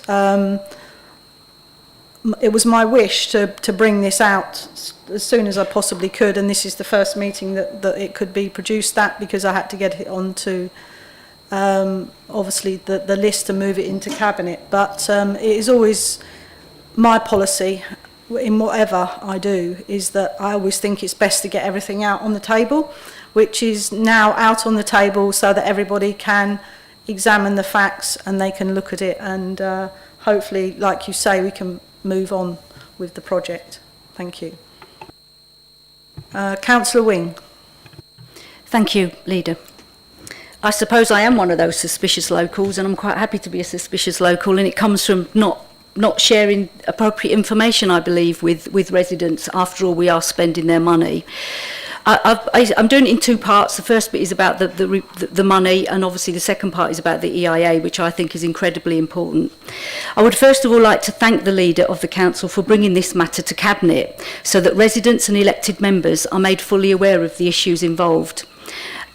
It was my wish to bring this out as soon as I possibly could, and this is the first meeting that it could be produced at, because I had to get it onto obviously the list to move it into cabinet. But it is always my policy in whatever I do, is that I always think it's best to get everything out on the table, which is now out on the table, so that everybody can examine the facts and they can look at it, and hopefully, like you say, we can move on with the project. Thank you. Councillor Wing. Thank you, Leader. I suppose I am one of those suspicious locals, and I'm quite happy to be a suspicious local, and it comes from not sharing appropriate information, I believe, with residents. After all, we are spending their money. I'm doing it in two parts. The first bit is about the money, and obviously the second part is about the EIA, which I think is incredibly important. I would first of all like to thank the Leader of the Council for bringing this matter to Cabinet, so that residents and elected members are made fully aware of the issues involved.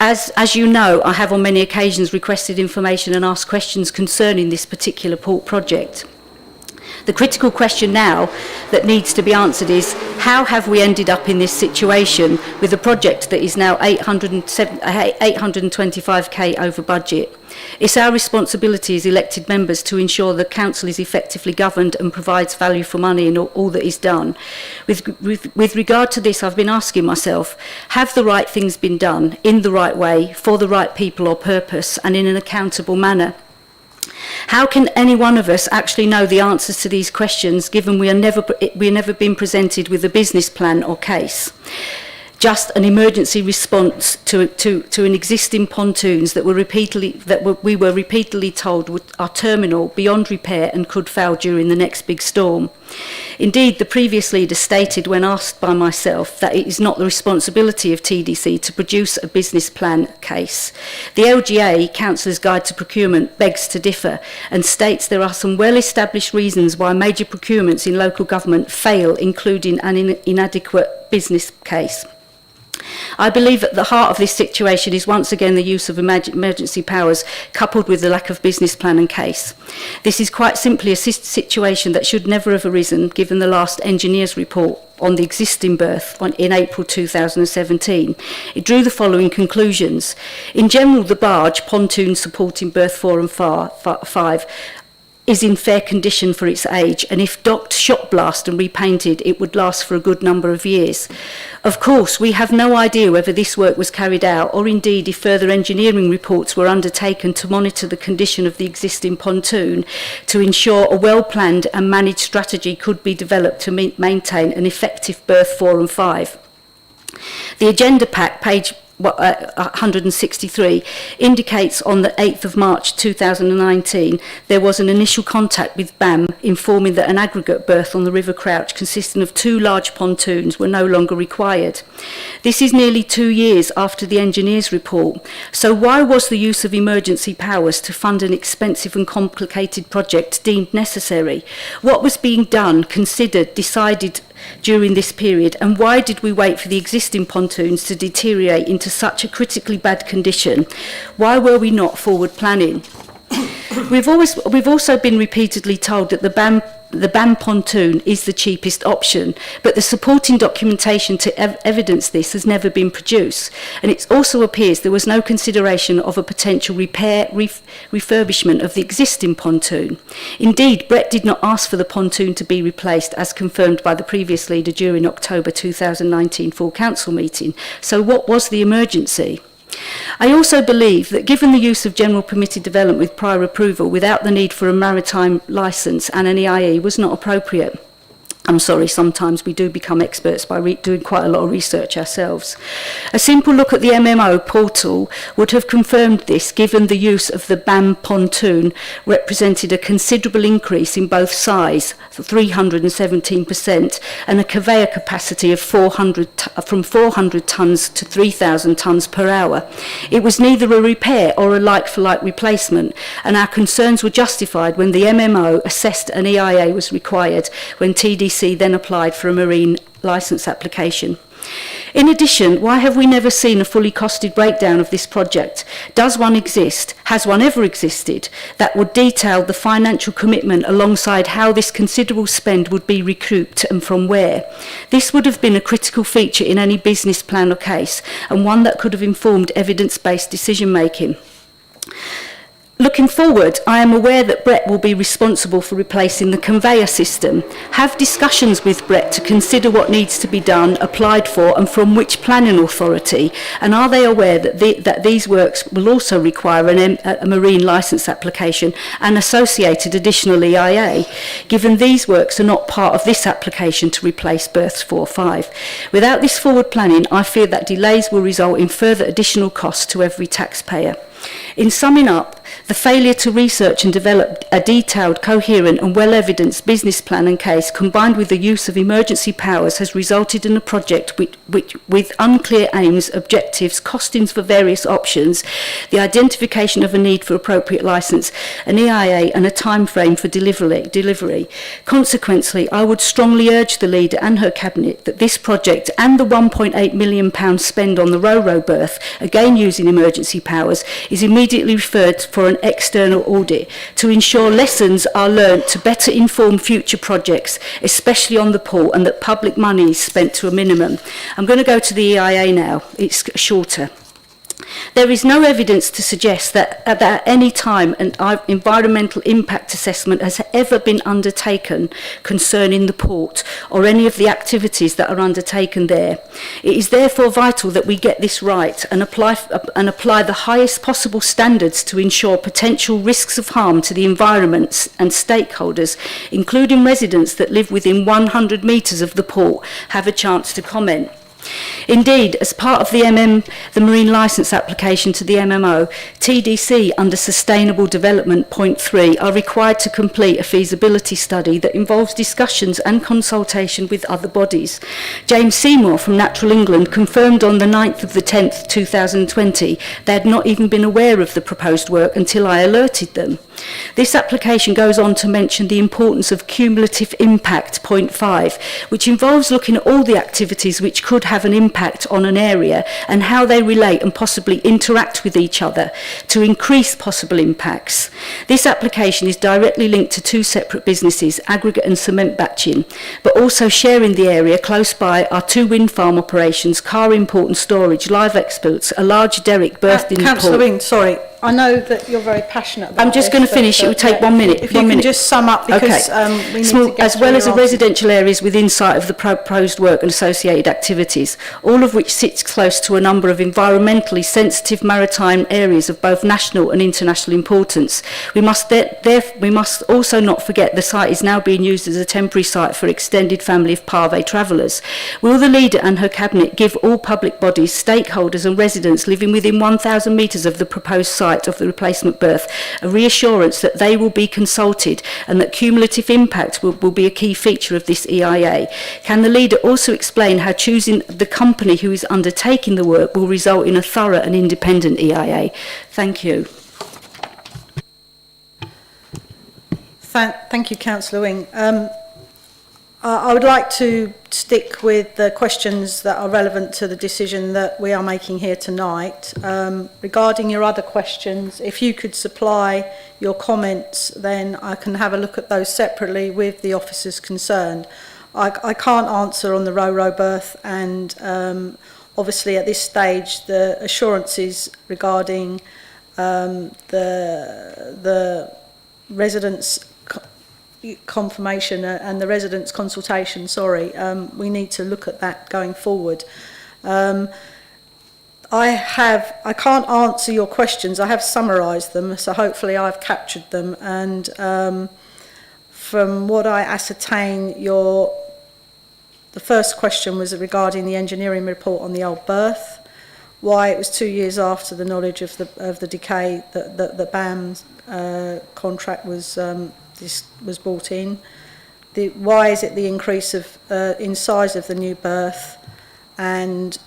As you know, I have on many occasions requested information and asked questions concerning this particular port project. The critical question now that needs to be answered is, how have we ended up in this situation with a project that is now 825k over budget? It's our responsibility as elected members to ensure the council is effectively governed and provides value for money in all that is done. With regard to this, I've been asking myself, have the right things been done in the right way, for the right people or purpose, and in an accountable manner? How can any one of us actually know the answers to these questions, given we've never been presented with a business plan or case? Just an emergency response to an existing pontoons that we were repeatedly told are terminal, beyond repair, and could fail during the next big storm. Indeed, the previous Leader stated, when asked by myself, that it is not the responsibility of TDC to produce a business plan case. The LGA, Councillor's Guide to Procurement, begs to differ and states there are some well-established reasons why major procurements in local government fail, including an inadequate business case. I believe at the heart of this situation is once again the use of emergency powers, coupled with the lack of business plan and case. This is quite simply a situation that should never have arisen, given the last engineer's report on the existing berth in April 2017. It drew the following conclusions. In general, the barge, pontoon supporting berth 4 and 5, is in fair condition for its age, and if docked, shot blast and repainted, it would last for a good number of years. Of course, we have no idea whether this work was carried out, or indeed if further engineering reports were undertaken to monitor the condition of the existing pontoon to ensure a well-planned and managed strategy could be developed to maintain an effective berth 4 and 5. The agenda pack, page 163, indicates on the 8th of March 2019 there was an initial contact with BAM informing that an aggregate berth on the River Crouch consisting of 2 large pontoons were no longer required. This is nearly 2 years after the engineer's report, so why was the use of emergency powers to fund an expensive and complicated project deemed necessary? What was being done, considered, decided during this period, and why did we wait for the existing pontoons to deteriorate into such a critically bad condition? Why were we not forward planning? We've also been repeatedly told that the BAM pontoon is the cheapest option, but the supporting documentation to evidence this has never been produced, and it also appears there was no consideration of a potential refurbishment of the existing pontoon. Indeed, Brett did not ask for the pontoon to be replaced, as confirmed by the previous leader during October 2019 full council meeting. So what was the emergency? I also believe that given the use of general permitted development with prior approval without the need for a maritime licence and an EIE was not appropriate. I'm sorry, sometimes we do become experts by doing quite a lot of research ourselves. A simple look at the MMO portal would have confirmed this, given the use of the BAM pontoon represented a considerable increase in both size, 317%, and a conveyor capacity of from 400 tonnes to 3,000 tonnes per hour. It was neither a repair or a like-for-like replacement, and our concerns were justified when the MMO assessed an EIA was required when TDC then applied for a marine licence application. In addition, why have we never seen a fully costed breakdown of this project? Does one exist? Has one ever existed? That would detail the financial commitment alongside how this considerable spend would be recouped and from where. This would have been a critical feature in any business plan or case, and one that could have informed evidence-based decision making. Looking forward, I am aware that Brett will be responsible for replacing the conveyor system. Have discussions with Brett to consider what needs to be done, applied for, and from which planning authority, and are they aware that these works will also require a marine licence application and associated additional EIA, given these works are not part of this application to replace berths 4-5. Without this forward planning, I fear that delays will result in further additional costs to every taxpayer. In summing up, the failure to research and develop a detailed, coherent and well-evidenced business plan and case, combined with the use of emergency powers, has resulted in a project with unclear aims, objectives, costings for various options, the identification of a need for appropriate licence, an EIA and a time frame for delivery. Consequently, I would strongly urge the leader and her cabinet that this project and the £1.8 million spend on the Ro-Ro berth, again using emergency powers, is immediately referred for an external audit to ensure lessons are learnt to better inform future projects, especially on the port, and that public money is spent to a minimum. I'm going to go to the EIA now. It's shorter. There is no evidence to suggest that at any time an environmental impact assessment has ever been undertaken concerning the port or any of the activities that are undertaken there. It is therefore vital that we get this right and apply the highest possible standards to ensure potential risks of harm to the environment and stakeholders, including residents that live within 100 metres of the port, have a chance to comment. Indeed, as part of the marine licence application to the MMO, TDC under Sustainable Development Point 3 are required to complete a feasibility study that involves discussions and consultation with other bodies. James Seymour from Natural England confirmed on the 9th of the 10th 2020 they had not even been aware of the proposed work until I alerted them. This application goes on to mention the importance of cumulative impact, point 5, which involves looking at all the activities which could have an impact on an area and how they relate and possibly interact with each other to increase possible impacts. This application is directly linked to two separate businesses, aggregate and cement batching, but also sharing the area close by are two wind farm operations, car import and storage, live exports, a large derrick berthed in the port. Councillor Wing, sorry. I know that you're very passionate about I'm just this, going to but, finish. It will take yeah, 1 minute. If you 1 can minute. just sum up, because we need Small, to get as through well as your the answers. residential areas within sight of the proposed work and associated activities, all of which sits close to a number of environmentally sensitive maritime areas of both national and international importance. We must also not forget the site is now being used as a temporary site for extended family of Parve travellers. Will the Leader and her Cabinet give all public bodies, stakeholders and residents living within 1,000 metres of the proposed site of the replacement berth a reassurance that they will be consulted and that cumulative impact will be a key feature of this EIA? Can the Leader also explain how choosing the company who is undertaking the work will result in a thorough and independent EIA? Thank you. Thank you, Councillor Wing. I would like to stick with the questions that are relevant to the decision that we are making here tonight. Regarding your other questions, if you could supply your comments, then I can have a look at those separately with the officers concerned. I can't answer on the Ro-Ro berth, and obviously at this stage the assurances regarding the residents' confirmation and the residents' consultation, we need to look at that going forward. I can't answer your questions. I have summarised them, so hopefully I've captured them, and from what I ascertain, the first question was regarding the engineering report on the old berth, why it was 2 years after the knowledge of the decay that the BAM's contract was brought in. Why is it the increase in size of the new berth, and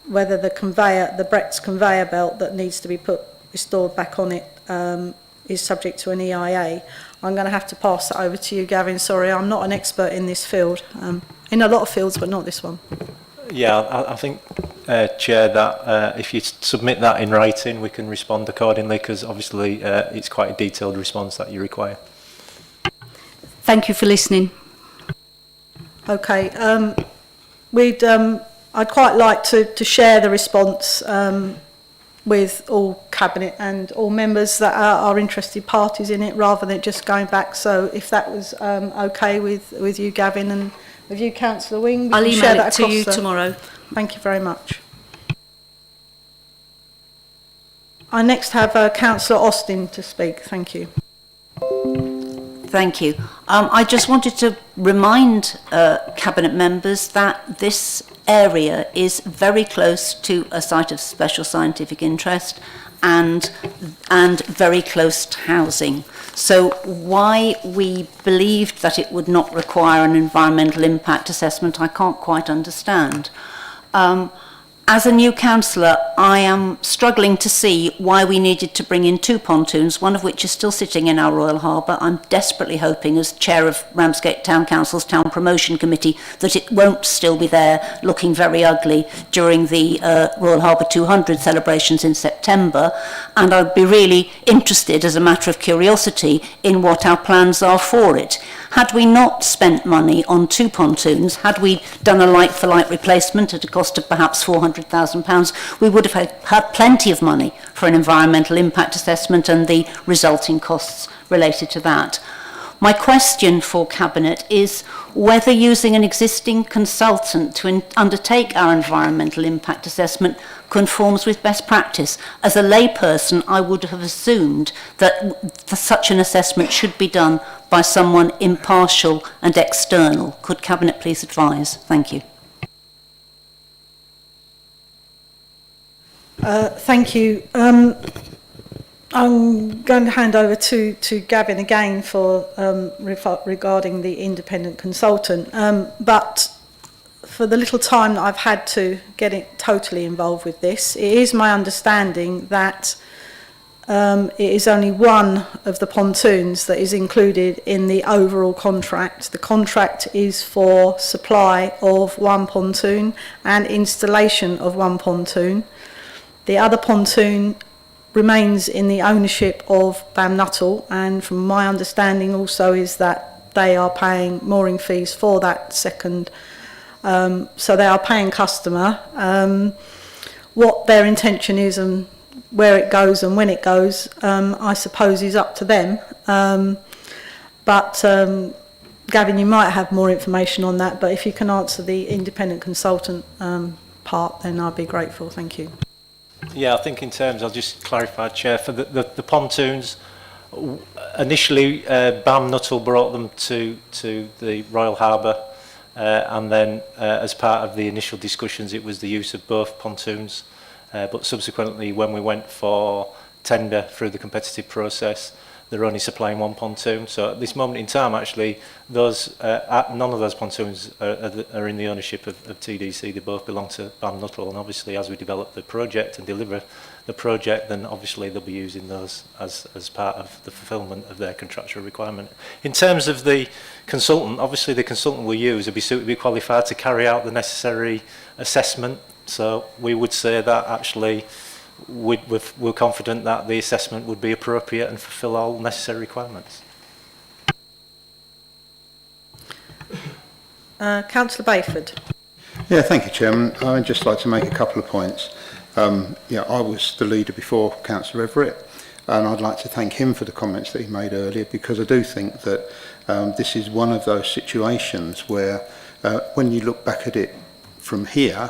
whether the Brett's conveyor belt that needs to be restored back on it is subject to an EIA. I'm going to have to pass that over to you, Gavin. Sorry, I'm not an expert in this field. In a lot of fields, but not this one. Yeah, I think, Chair, that if you submit that in writing, we can respond accordingly, because obviously it's quite a detailed response that you require. Thank you for listening. Okay, I'd quite like to share the response with all Cabinet and all members that are interested parties in it, rather than just going back. So if that was okay with you, Gavin, and with you, Councillor Wing, I'll share email that it to across you the... tomorrow. Thank you very much. I next have Councillor Austin to speak. Thank you. Thank you. I just wanted to remind Cabinet members that this area is very close to a site of special scientific interest and very close to housing. So why we believed that it would not require an environmental impact assessment, I can't quite understand. As a new councillor, I am struggling to see why we needed to bring in 2 pontoons, one of which is still sitting in our Royal Harbour. I'm desperately hoping, as Chair of Ramsgate Town Council's Town Promotion Committee, that it won't still be there looking very ugly during the Royal Harbour 200 celebrations in September. And I'd be really interested, as a matter of curiosity, in what our plans are for it. Had we not spent money on 2 pontoons, had we done a like-for-like replacement at a cost of perhaps £400,000, we would have had plenty of money for an environmental impact assessment and the resulting costs related to that. My question for Cabinet is whether using an existing consultant to undertake our environmental impact assessment conforms with best practice. As a layperson, I would have assumed that such an assessment should be done by someone impartial and external. Could Cabinet please advise? Thank you. Thank you. I'm going to hand over to Gavin again for regarding the independent consultant. But for the little time that I've had to get it totally involved with this, it is my understanding that it is only one of the pontoons that is included in the overall contract. The contract is for supply of 1 pontoon and installation of 1 pontoon. The other pontoon remains in the ownership of BAM Nuttall, and from my understanding also is that they are paying mooring fees for that second, so they are paying customer. What their intention is and where it goes and when it goes, I suppose is up to them. But Gavin, you might have more information on that, but if you can answer the independent consultant part, then I'd be grateful. Thank you. Yeah, I think in terms, I'll just clarify, Chair, for the pontoons, initially BAM Nuttall brought them to the Royal Harbour, and then as part of the initial discussions it was the use of both pontoons, but subsequently when we went for tender through the competitive process, they're only supplying one pontoon. So at this moment in time, actually, those none of those pontoons are in the ownership of TDC. They both belong to BAM Nuttall, and obviously as we develop the project and deliver the project, then obviously they'll be using those as part of the fulfilment of their contractual requirement. In terms of the consultant, obviously the consultant we use will be suitably qualified to carry out the necessary assessment. So we would say that actually we're confident that the assessment would be appropriate and fulfil all necessary requirements. Councillor Bayford. Yeah, thank you, Chairman. I'd just like to make a couple of points. I was the leader before Councillor Everett, and I'd like to thank him for the comments that he made earlier, because I do think that this is one of those situations where when you look back at it from here,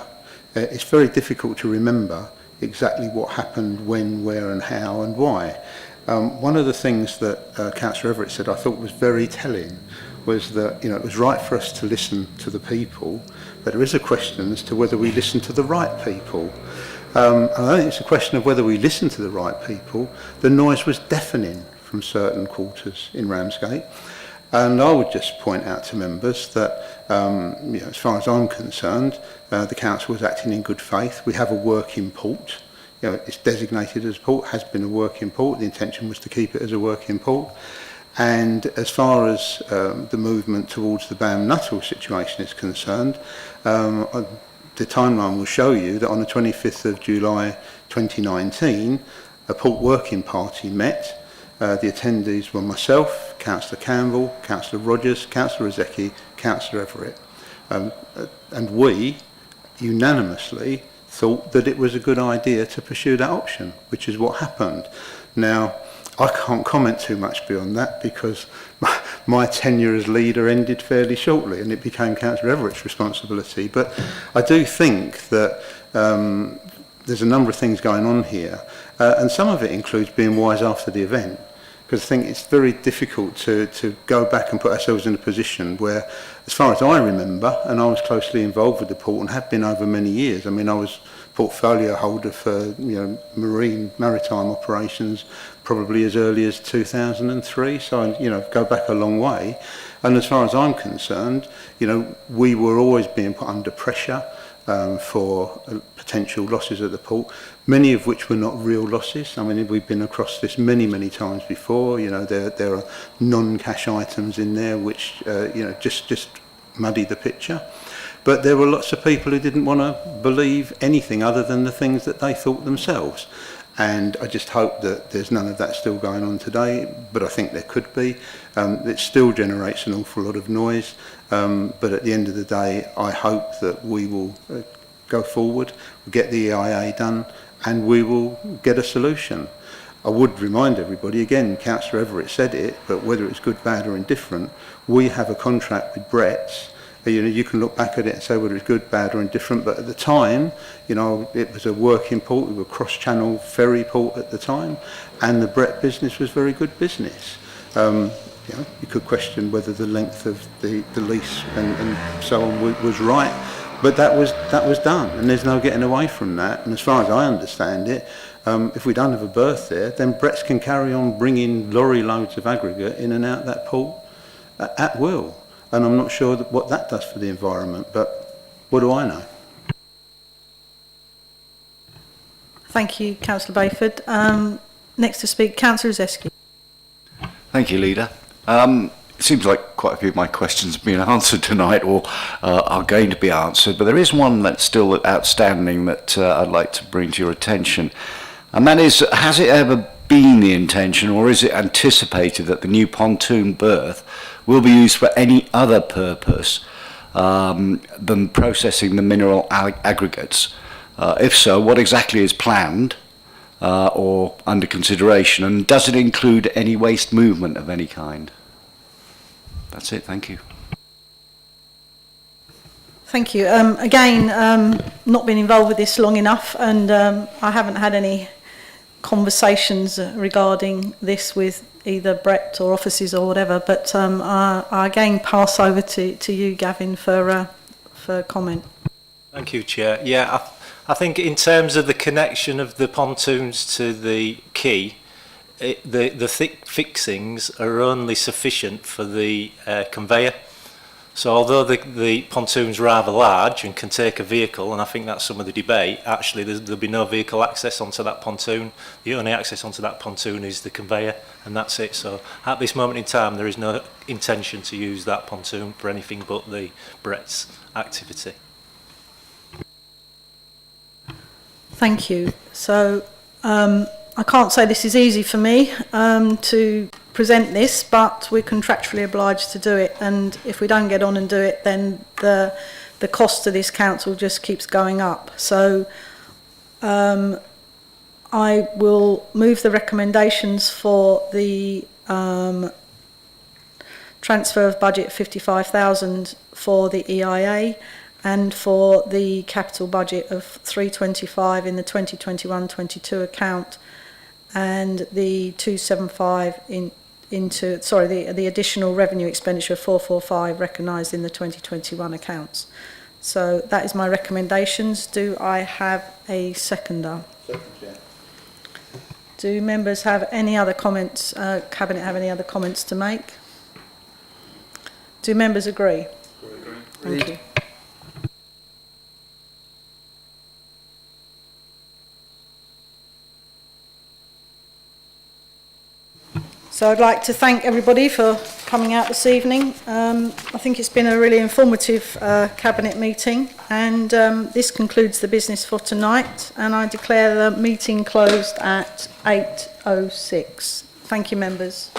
it's very difficult to remember exactly what happened, when, where and how and why. One of the things that Councillor Everett said I thought was very telling was that it was right for us to listen to the people, but there is a question as to whether we listen to the right people. And I don't think it's a question of whether we listen to the right people. The noise was deafening from certain quarters in Ramsgate. And I would just point out to members that, as far as I'm concerned, the council was acting in good faith. We have a working port. It's designated as a port, has been a working port. The intention was to keep it as a working port. And as far as the movement towards the BAM Nuttall situation is concerned, the timeline will show you that on the 25th of July 2019, a port working party met. The attendees were myself, Councillor Campbell, Councillor Rogers, Councillor Ozeki, Councillor Everett. And we unanimously thought that it was a good idea to pursue that option, which is what happened. Now, I can't comment too much beyond that because my tenure as leader ended fairly shortly and it became Councillor Everett's responsibility. But I do think that there's a number of things going on here, and some of it includes being wise after the event. Because I think it's very difficult to go back and put ourselves in a position where, as far as I remember, and I was closely involved with the port and have been over many years. I mean, I was portfolio holder for maritime operations probably as early as 2003. So I go back a long way. And as far as I'm concerned, we were always being put under pressure for potential losses at the port, many of which were not real losses. I mean, we've been across this many times before. There are non-cash items in there which just muddy the picture. But there were lots of people who didn't want to believe anything other than the things that they thought themselves. And I just hope that there's none of that still going on today, but I think there could be. It still generates an awful lot of noise, but at the end of the day, I hope that we will go forward, get the EIA done, and we will get a solution. I would remind everybody, again, Councillor Everett said it, but whether it's good, bad or indifferent, we have a contract with Brett's. You can look back at it and say whether it's good, bad or indifferent, but at the time, it was a working port. We were cross-channel ferry port at the time, and the Brett business was very good business. You could question whether the length of the lease and so on was right, but that was done, and there's no getting away from that. And as far as I understand it, if we don't have a berth there, then Brett's can carry on bringing lorry loads of aggregate in and out that port at will. And I'm not sure what that does for the environment, but what do I know? Thank you, Councillor Bayford. Next to speak, Councillor Zeski. Thank you, Leader. It seems like quite a few of my questions have been answered tonight or are going to be answered, but there is one that's still outstanding that I'd like to bring to your attention. And that is, has it ever been the intention or is it anticipated that the new pontoon berth will be used for any other purpose than processing the mineral aggregates? If so, what exactly is planned? or under consideration? And does it include any waste movement of any kind? That's it, thank you. Thank you. Again, not been involved with this long enough, and I haven't had any conversations regarding this with either Brett or offices or whatever, but I again pass over to you, Gavin, for comment. Thank you, Chair. Yeah, I think in terms of the connection of the pontoons to the quay, the thick fixings are only sufficient for the conveyor. So although the pontoon's rather large and can take a vehicle, and I think that's some of the debate, actually there'll be no vehicle access onto that pontoon. The only access onto that pontoon is the conveyor, and that's it. So at this moment in time, there is no intention to use that pontoon for anything but the Brett's activity. Thank you. So I can't say this is easy for me to present this, but we're contractually obliged to do it, and if we don't get on and do it, then the cost to this council just keeps going up. So I will move the recommendations for the transfer of budget of 55,000 for the EIA and for the capital budget of 325 in the 2021-22 account, and the 275 the additional revenue expenditure of 445 recognised in the 2021 accounts. So that is my recommendations. Do I have a seconder? Second, yeah. Do members have any other comments, Cabinet have any other comments to make? Do members agree? Agree. Thank you. So I'd like to thank everybody for coming out this evening. I think it's been a really informative Cabinet meeting, and this concludes the business for tonight, and I declare the meeting closed at 8:06. Thank you, members.